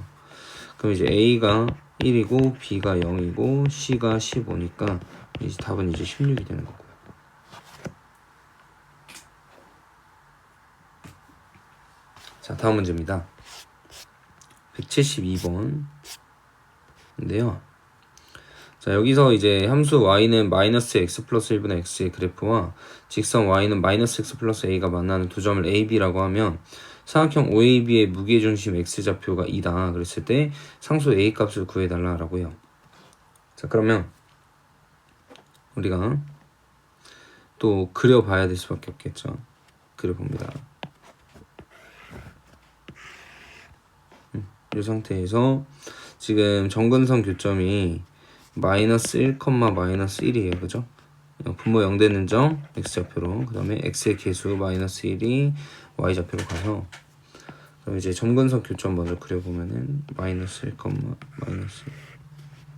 그럼 이제 a가 1이고 b가 0이고 c가 15니까 이제 답은 이제 16이 되는 거고요. 자, 다음 문제입니다. 172번인데요. 자, 여기서 이제 함수 y는 마이너스 x 플러스 1분의 x의 그래프와 직선 y는 마이너스 x 플러스 a가 만나는 두 점을 a, b라고 하면 삼각형 OAB의 무게중심 x좌표가 2다 그랬을 때 상수 a 값을 구해달라고요. 자, 그러면 우리가 또 그려봐야 될 수밖에 없겠죠. 그려봅니다. 이 상태에서 지금 정근선 교점이 마이너스 1, 마이너스 1이에요. 그죠? 분모 0 되는 점 x좌표로, 그 다음에 x의 개수 마이너스 1이 y좌표로 가서, 그럼 이제 점근선 교점 먼저 그려보면은 마이너스 1, 마이너스 1.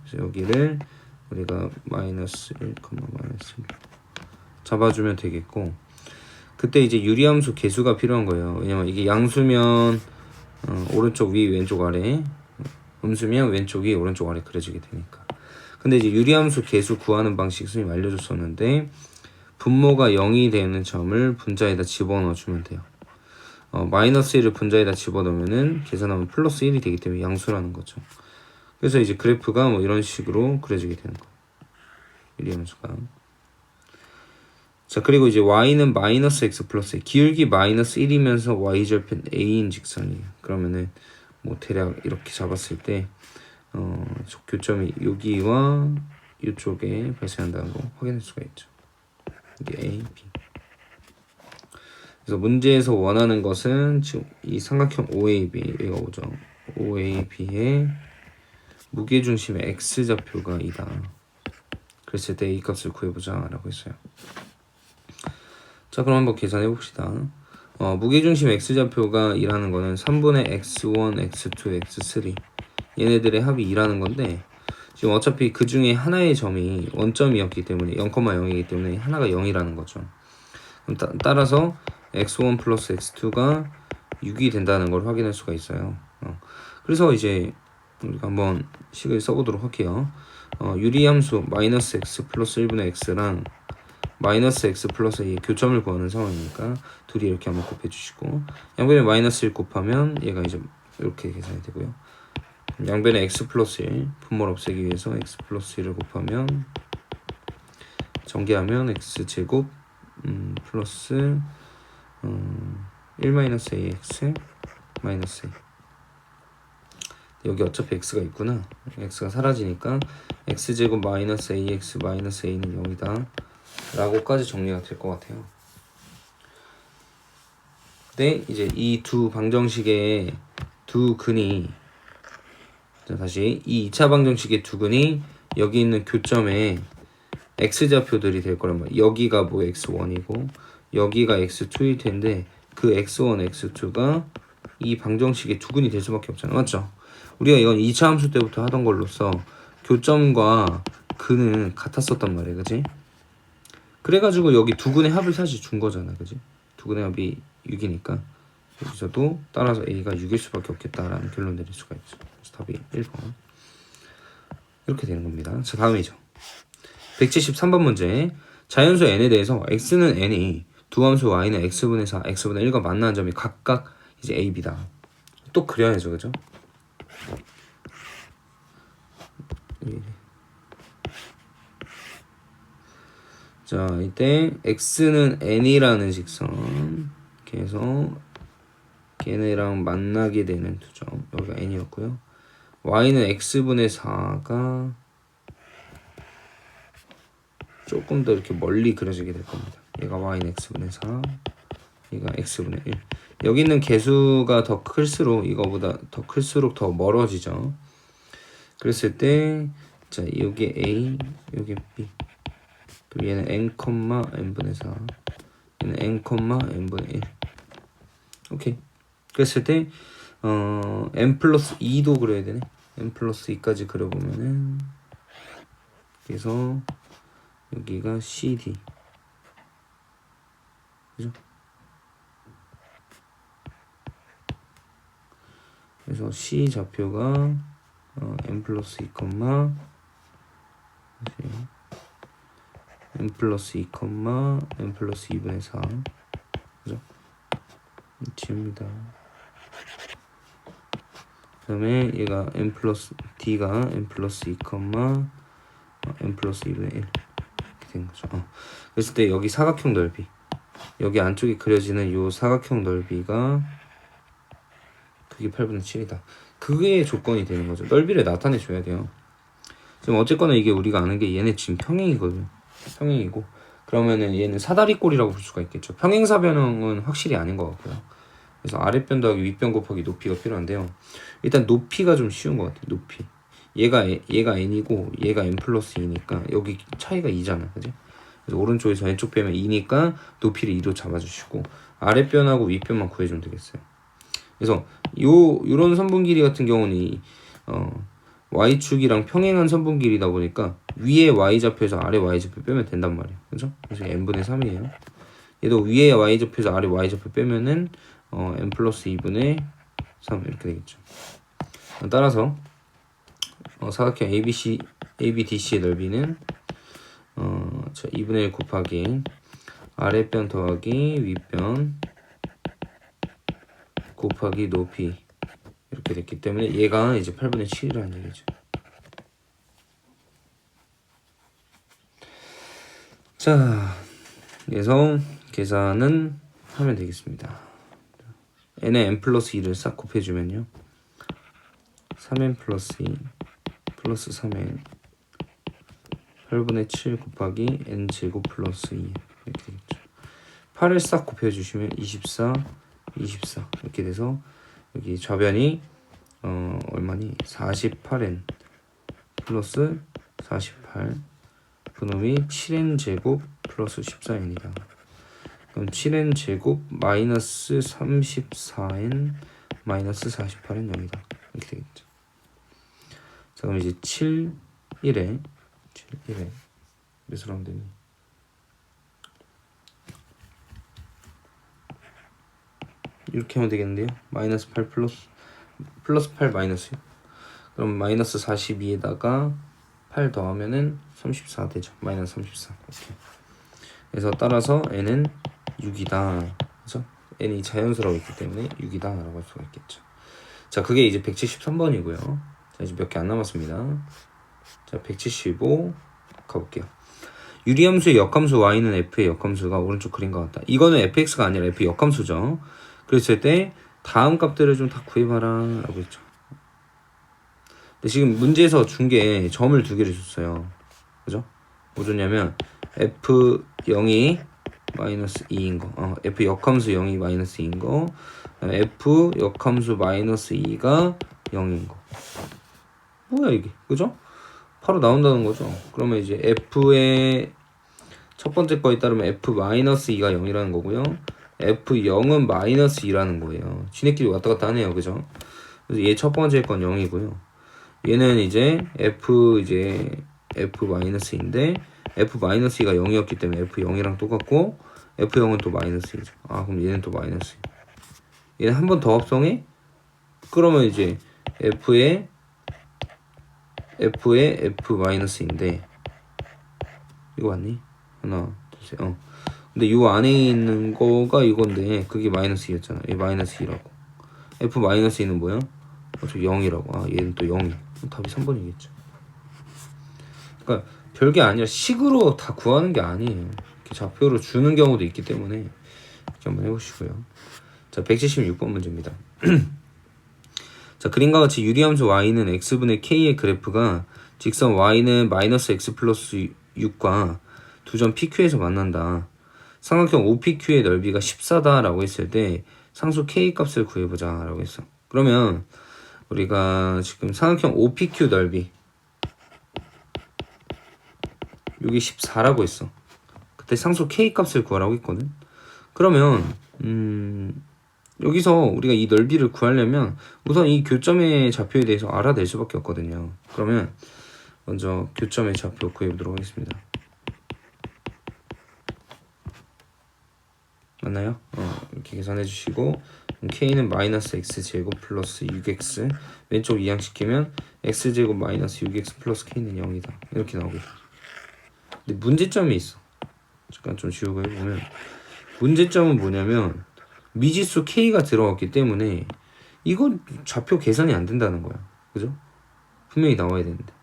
그래서 여기를 우리가 마이너스 1, 마이너스 1 잡아주면 되겠고, 그때 이제 유리함수 개수가 필요한 거예요. 왜냐면 이게 양수면 오른쪽 위 왼쪽 아래, 음수면 왼쪽 위 오른쪽 아래 그려지게 되니까. 근데 이제 유리함수 개수 구하는 방식 선생님 알려줬었는데, 분모가 0이 되는 점을 분자에다 집어넣어 주면 돼요. 마이너스 1을 분자에다 집어넣으면은 계산하면 플러스 1이 되기 때문에 양수라는 거죠. 그래서 이제 그래프가 뭐 이런 식으로 그려지게 되는 거예요. 유리함수가. 자, 그리고 이제 y는 마이너스 x 플러스 기울기 마이너스 1이면서 y절편 a인 직선이에요. 그러면은 뭐 대략 이렇게 잡았을 때 교점이 여기와 이쪽에 발생한다는 거 확인할 수가 있죠. 이게 A, B. 그래서 문제에서 원하는 것은 지금 이 삼각형 OAB, 얘가 오죠. OAB의 무게중심의 x좌표가 2다. 그랬을 때 A 값을 구해보자 라고 했어요. 자, 그럼 한번 계산해 봅시다. 무게중심 x좌표가 2라는 거는 3분의 x1, x2, x3 얘네들의 합이 2라는 건데, 지금 어차피 그 중에 하나의 점이 원점이었기 때문에 0,0이기 때문에 하나가 0이라는 거죠. 그럼 따라서 x1 플러스 x2가 6이 된다는 걸 확인할 수가 있어요. 그래서 이제 우리가 한번 식을 써보도록 할게요. 유리함수 마이너스 x 플러스 1분의 x랑 마이너스 x 플러스 a의 교점을 구하는 상황이니까 둘이 이렇게 한번 곱해주시고, 양변에 마이너스 1 곱하면 얘가 이제 이렇게 계산이 되고요. 양변에 x 플러스 1 분모를 없애기 위해서 x 플러스 1을 곱하면 전개하면 x제곱 플러스 1 마이너스 ax 마이너스 a. 여기 어차피 x가 있구나. x가 사라지니까 x제곱 마이너스 ax 마이너스 a는 0이다 라고까지 정리가 될 것 같아요. 근데 이제 이 두 방정식의 두 근이, 자, 다시 이 2차 방정식의 두 근이 여기 있는 교점에 x좌표들이 될 거란 말이에요. 여기가 뭐 x1이고 여기가 x2일 텐데, 그 x1, x2가 이 방정식의 두 근이 될 수밖에 없잖아. 맞죠? 우리가 이건 2차 함수 때부터 하던 걸로써 교점과 근은 같았었단 말이에요. 그지? 그래가지고 여기 두 근의 합을 사실 준 거잖아. 그지? 두 근의 합이 6이니까 여기서도 따라서 a가 6일 수밖에 없겠다라는 결론 내릴 수가 있죠. 그래서 답이 1번 이렇게 되는 겁니다. 자, 다음이죠. 173번 문제. 자연수 n에 대해서 x는 n이 두 함수 y는 x분의 4, x분의 1과 만나는 점이 각각 이제 a, b다. 또 그려야죠. 그죠? 자, 이때 x는 n이라는 직선, 그래서 걔네랑 만나게 되는 두 점, 여기가 n이었고요. y는 x분의 4가 조금 더 이렇게 멀리 그려지게 될 겁니다. 얘가 y는 x분의 4, 얘가 x분의 1. 여기 있는 개수가 더 클수록 이거보다 더 클수록 더 멀어지죠. 그랬을 때 자, 여기 a, 여기 b. 그리고 얘는 n, n분의 4. 얘는 n, n분의 1. 오케이. 그랬을 때 n 플러스 2도 그려야 되네. n 플러스 2까지 그려보면은 그래서 여기가 CD. 그죠? 그래서 C 좌표가 n 플러스 2, n 플러스 2, n 플러스 2분의 4. 그죠? 지웁니다. 그 다음에 얘가 n 플러스 d가 n 플러스 2, n 플러스 2분의 1 이렇게 된 거죠. 그랬을 때 여기 사각형 넓이, 여기 안쪽에 그려지는 이 사각형 넓이가 그게 8분의 7이다. 그게 조건이 되는 거죠. 넓이를 나타내 줘야 돼요. 지금 어쨌거나 이게 우리가 아는 게 얘네 지금 평행이거든요. 평행이고 그러면은 얘는 사다리꼴이라고 볼 수가 있겠죠. 평행사변형은 확실히 아닌 것 같고요. 그래서 아랫변 더하기 윗변 곱하기 높이가 필요한데요. 일단 높이가 좀 쉬운 것 같아요. 높이. 얘가 n이고 얘가 n 플러스 2니까 여기 차이가 2잖아. 그지? 그래서 오른쪽에서 왼쪽 빼면 2니까 높이를 2로 잡아주시고 아랫변하고 윗변만 구해주면 되겠어요. 그래서 요런 선분 길이 같은 경우는 y축이랑 평행한 선분 길이다 보니까 위에 y좌표에서 아래 y좌표 빼면 된단 말이에요. 그죠? 그래서 n분의 3이에요. 얘도 위에 y좌표에서 아래 y좌표 빼면은 n 플러스 2분의 3 이렇게 되겠죠. 따라서 사각형 ABDC의 넓이는 2분의 1 곱하기 아랫변 더하기 윗변 곱하기 높이 이렇게 됐기 때문에 얘가 이제 8분의 7이라는 얘기죠. 자, 그래서 계산은 하면 되겠습니다. n에 n 플러스 2를 싹 곱해주면요 3n 플러스 2 플러스 3n 8분의 7 곱하기 n 제곱 플러스 2 이렇게 되겠죠. 8을 싹 곱해주시면 24 이렇게 돼서 여기 좌변이 얼마니? 48n 플러스 48 그놈이 7n 제곱 플러스 14n이다. 그럼 7n 제곱 마이너스 34n 마이너스 48n 0이다. 이렇게 되겠죠. 자, 그럼 이제 7, 1에 몇으로 하면 되니? 이렇게 하면 되겠는데요. 마이너스 8 플러스 8 마이너스요. 그럼 마이너스 42에다가 8 더하면은 34 되죠. 마이너스 34. 이렇게. 그래서 따라서 n은 6이다. 그죠? n이 자연수라고 있기 때문에 6이다 라고 할 수가 있겠죠. 자, 그게 이제 173번이고요. 자, 이제 몇 개 안 남았습니다. 자, 175 가볼게요. 유리함수의 역함수 y는 f의 역함수가 오른쪽 그린 것 같다. 이거는 fx가 아니라 f 역함수죠. 그랬을 때 다음 값들을 좀 다 구해봐라 라고 했죠. 근데 지금 문제에서 준 게 점을 두 개를 줬어요. 그죠? 뭐 줬냐면 f0이 마이너스 2인 거, f 역함수 0이 마이너스 2인 거, f 역함수 마이너스 2가 0인 거. 뭐야 이게? 그죠? 바로 나온다는 거죠. 그러면 이제 f의 첫 번째 거에 따르면 f-2가 0이라는 거고요. f0은 마이너스 2라는 거예요. 지네끼리 왔다 갔다 하네요. 그죠? 그래서 얘 첫 번째 건 0이고요. 얘는 이제 f-2인데 f-2가 0이었기 때문에 f0이랑 똑같고 f0은 또 마이너스 2죠. 그럼 얘는 또 마이너스 2. 얘는 한 번 더 합성해? 그러면 이제 f의 f-인데 이거 맞니? 하나, 둘, 셋. 근데 요 안에 있는 거가 이건데 그게 마이너스 2였잖아. 얘 마이너스 2라고. f-2는 뭐야? 저 0이라고. 얘는 또 0이. 답이 3번이겠죠. 그러니까 별게 아니라 식으로 다 구하는 게 아니에요. 이렇게 좌표로 주는 경우도 있기 때문에 이렇게 한번 해보시고요. 자, 176번 문제입니다. 자, 그림과 같이 유리함수 y는 x분의 k의 그래프가 직선 y는 마이너스 x 플러스 6과 두 점 PQ에서 만난다. 삼각형 OPQ의 넓이가 14다라고 했을 때 상수 K 값을 구해보자 라고 했어. 그러면 우리가 지금 삼각형 OPQ 넓이 여기 14라고 했어. 그때 상수 K 값을 구하라고 했거든. 그러면 여기서 우리가 이 넓이를 구하려면 우선 이 교점의 좌표에 대해서 알아낼 수밖에 없거든요. 그러면 먼저 교점의 좌표 구해보도록 하겠습니다. 맞나요? 이렇게 계산해 주시고 K는 마이너스 X제곱 플러스 6X 왼쪽 이항시키면 X제곱 마이너스 6X 플러스 K는 0이다 이렇게 나오겠죠. 근데 문제점이 있어. 잠깐 좀 지우고 해보면 문제점은 뭐냐면 미지수 K가 들어갔기 때문에 이건 좌표 계산이 안 된다는 거야. 그죠? 분명히 나와야 되는데.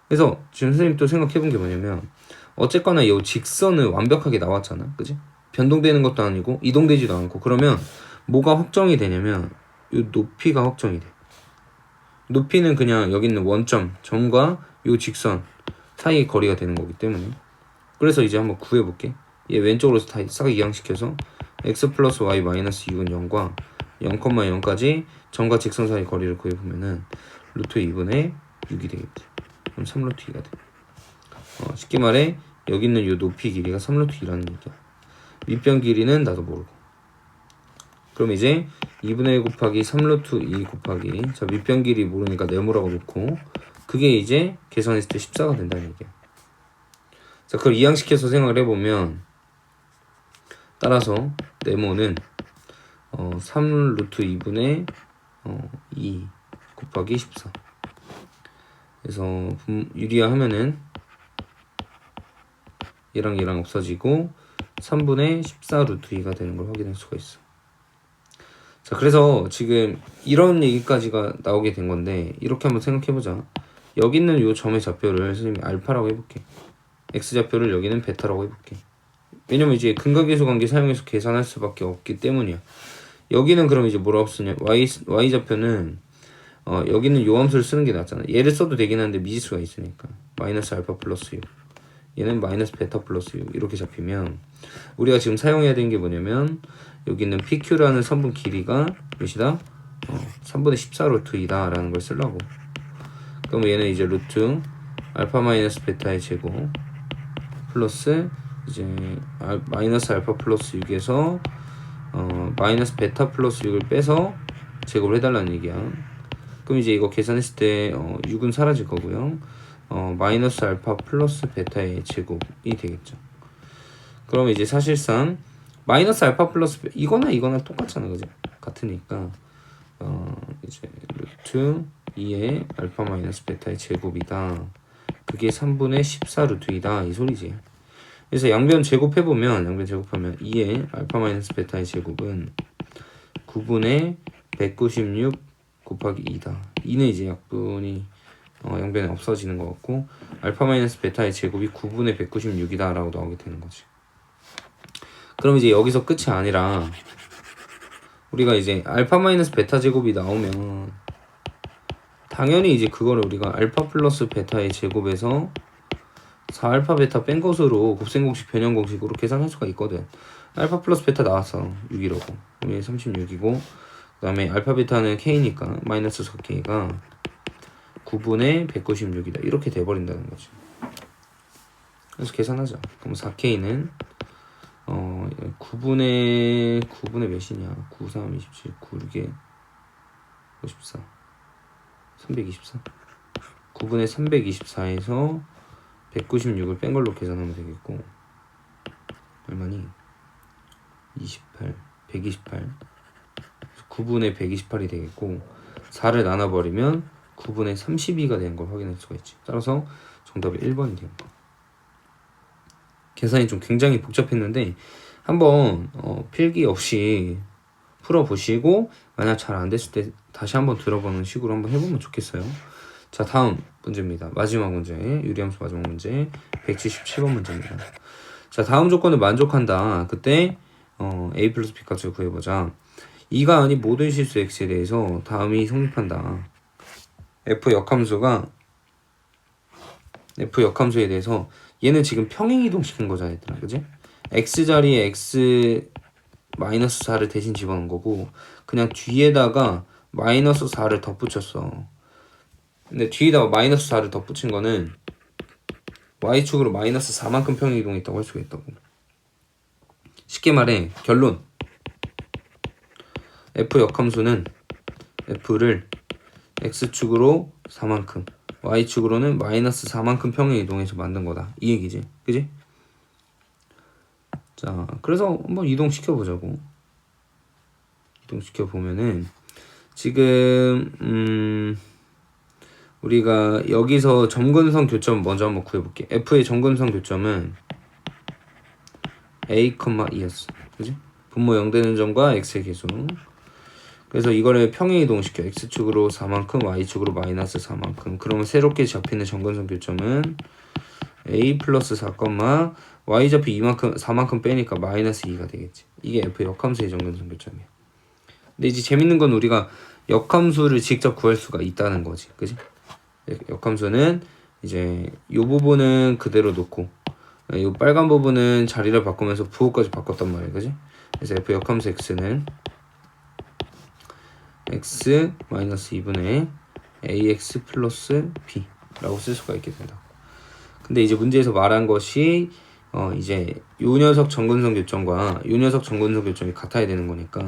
그래서 지금 선생님 또 생각해본 게 뭐냐면 어쨌거나 이 직선은 완벽하게 나왔잖아. 그지? 변동되는 것도 아니고 이동되지도 않고 그러면 뭐가 확정이 되냐면 이 높이가 확정이 돼. 높이는 그냥 여기 있는 원점, 점과 이 직선 사이의 거리가 되는 거기 때문에 그래서 이제 한번 구해볼게. 얘 왼쪽으로 다 싹 이항시켜서 x 플러스 y 마이너스 6은 0과 0,0까지 점과 직선 사이 거리를 구해보면은 루트 2분의 6이 되겠지. 그럼 3루트 2가 돼. 쉽게 말해 여기 있는 이 높이 길이가 3루트 2라는 얘기야. 밑변 길이는 나도 모르고. 그럼 이제 2분의 1 곱하기 3루트 2 곱하기 자 밑변 길이 모르니까 네모라고 놓고 그게 이제 계산했을 때 14가 된다는 얘기야. 자 그걸 이항시켜서 생각을 해보면 따라서 네모는 3루트 2분의 2 곱하기 14 그래서 유리화하면은 얘랑 얘랑 없어지고 3분의 14 루트 2가 되는 걸 확인할 수가 있어. 자 그래서 지금 이런 얘기까지가 나오게 된 건데 이렇게 한번 생각해보자. 여기 있는 요 점의 좌표를 선생님이 알파라고 해볼게. x좌표를 여기는 베타라고 해볼게. 왜냐면 이제 근각계수 관계 사용해서 계산할 수밖에 없기 때문이야. 여기는 그럼 이제 뭐라고 쓰냐 y좌표는 여기는 요 함수를 쓰는 게 낫잖아. 얘를 써도 되긴 하는데 미지수가 있으니까 마이너스 알파 플러스 6 얘는 마이너스 베타 플러스 6 이렇게 잡히면 우리가 지금 사용해야 되는 게 뭐냐면 여기 있는 PQ라는 선분 길이가 몇이다? 3분의 14 루트 2다 라는 걸 쓰려고. 그럼 얘는 이제 루트 알파 마이너스 베타의 제곱 플러스 이제 마이너스 알파 플러스 6에서 마이너스 베타 플러스 6을 빼서 제곱을 해달라는 얘기야. 그럼 이제 이거 계산했을 때 6은 사라질 거고요. 마이너스 알파 플러스 베타의 제곱이 되겠죠. 그럼 이제 사실상 마이너스 알파 플러스 이거나 똑같잖아, 그죠? 같으니까 이제 루트 2의 알파 마이너스 베타의 제곱이다. 그게 3분의 14 루트 2다 이 소리지. 그래서 양변 제곱하면 2의 알파 마이너스 베타의 제곱은 9분의 196 곱하기 2다. 2는 이제 약분이 양변에 없어지는 것 같고 알파 마이너스 베타의 제곱이 9분의 196이다 라고 나오게 되는 거지. 그럼 이제 여기서 끝이 아니라 우리가 이제 알파 마이너스 베타 제곱이 나오면 당연히 이제 그거를 우리가 알파 플러스 베타의 제곱에서 4알파 베타 뺀 것으로 곱셈공식 변형공식으로 계산할 수가 있거든. 알파 플러스 베타 나왔어. 6이라고. 우리 36이고 그 다음에 알파 베타는 K니까 마이너스 4K가 9분의 196이다. 이렇게 돼버린다는 거지. 그래서 계산하자. 그럼 4K는 9분의 몇이냐? 9, 3, 27, 9, 6에 54 324 9분의 324에서 196을 뺀 걸로 계산하면 되겠고 얼마니? 28 128 9분의 128이 되겠고 4를 나눠버리면 9분의 32가 되는 걸 확인할 수가 있지. 따라서 정답이 1번이 되는 거. 계산이 좀 굉장히 복잡했는데 한번 필기 없이 풀어보시고 만약 잘 안 됐을 때 다시 한번 들어보는 식으로 한번 해보면 좋겠어요. 자 다음 문제입니다. 마지막 문제 유리함수 마지막 문제 177번 문제입니다. 자 다음 조건을 만족한다. 그때 a 플러스 b 값을 구해보자. 이가 아닌 모든 실수 x에 대해서 다음이 성립한다. f 역함수에 대해서 얘는 지금 평행이동 시킨 거잖아 얘들아. 그지? x 자리에 x 마이너스 4를 대신 집어넣은 거고 그냥 뒤에다가 마이너스 4를 덧붙였어. 근데 뒤에다가 마이너스 4를 덧붙인 거는 y축으로 마이너스 4만큼 평행이동했다고 할 수가 있다고. 쉽게 말해 결론 f 역함수는 f를 x축으로 4만큼 y축으로는 마이너스 4만큼 평행이동해서 만든 거다 이 얘기지. 그지? 자 그래서 한번 이동시켜보자고. 이동시켜보면은 지금 우리가 여기서 점근선 교점 먼저 한번 구해볼게. f의 점근선 교점은 a, 2였어. 그지? 분모 0되는 점과 x의 개수. 그래서 이거를 평행이동시켜. x축으로 4만큼 y축으로 마이너스 4만큼. 그러면 새롭게 잡히는 점근선 교점은 a 플러스 4, y 잡히 2만큼 4만큼 빼니까 마이너스 2가 되겠지. 이게 f 역함수의 점근선 교점이야. 근데 이제 재밌는 건 우리가 역함수를 직접 구할 수가 있다는 거지. 그지? 역함수는 이제 이 부분은 그대로 놓고 이 빨간 부분은 자리를 바꾸면서 부호까지 바꿨단 말이야. 그지? 그래서 f 역함수 x는 x 마이너스 2분의 ax 플러스 b 라고 쓸 수가 있게 된다. 근데 이제 문제에서 말한 것이 이제 요 녀석 점근선 교점과 요 녀석 점근선 교점이 같아야 되는 거니까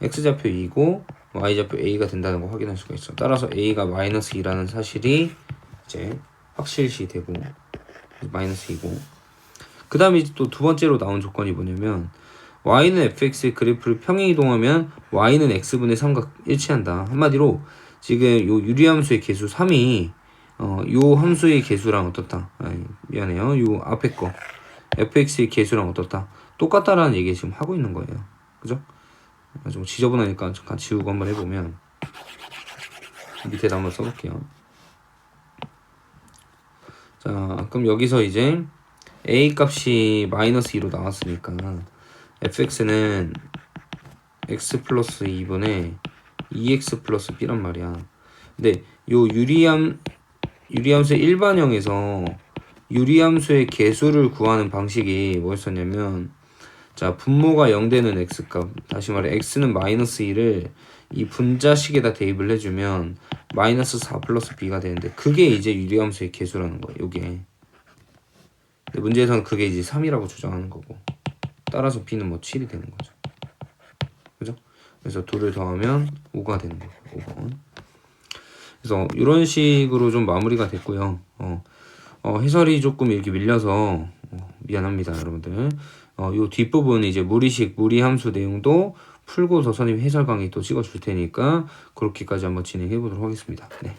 x좌표 2고 y좌표 a가 된다는 거 확인할 수가 있어. 따라서 a가 마이너스 2라는 사실이 이제 확실시 되고 마이너스 2고 그 다음에 또 두 번째로 나온 조건이 뭐냐면 y는 fx의 그래프를 평행이동하면 y는 x분의 3과 일치한다. 한마디로 지금 요 유리함수의 개수 3이 요 함수의 개수랑 어떻다. 미안해요. 요 앞에 거 fx의 개수랑 어떻다. 똑같다라는 얘기 지금 하고 있는 거예요. 그죠? 좀 지저분하니까 잠깐 지우고 한번 해보면 밑에다 한번 써볼게요. 자, 그럼 여기서 이제 a 값이 마이너스 2로 나왔으니까 fx는 x 플러스 2분의 2x 플러스 b란 말이야. 근데 요 유리함수의 일반형에서 유리함수의 개수를 구하는 방식이 뭐였었냐면 자 분모가 0되는 x값 다시 말해 x는 마이너스 2를 이 분자식에다 대입을 해주면 마이너스 4 플러스 b가 되는데 그게 이제 유리함수의 개수라는 거예요. 요게 근데 문제에서는 그게 이제 3이라고 주장하는 거고 따라서 b는 뭐 7이 되는 거죠. 그죠? 그래서 2를 더하면 5가 되는 거예요. 5번. 그래서 이런 식으로 좀 마무리가 됐고요. 해설이 조금 이렇게 밀려서 미안합니다, 여러분들. 요 뒷부분 이제 무리함수 내용도 풀고서 선생님 해설 강의 또 찍어줄 테니까 그렇게까지 한번 진행해 보도록 하겠습니다. 네.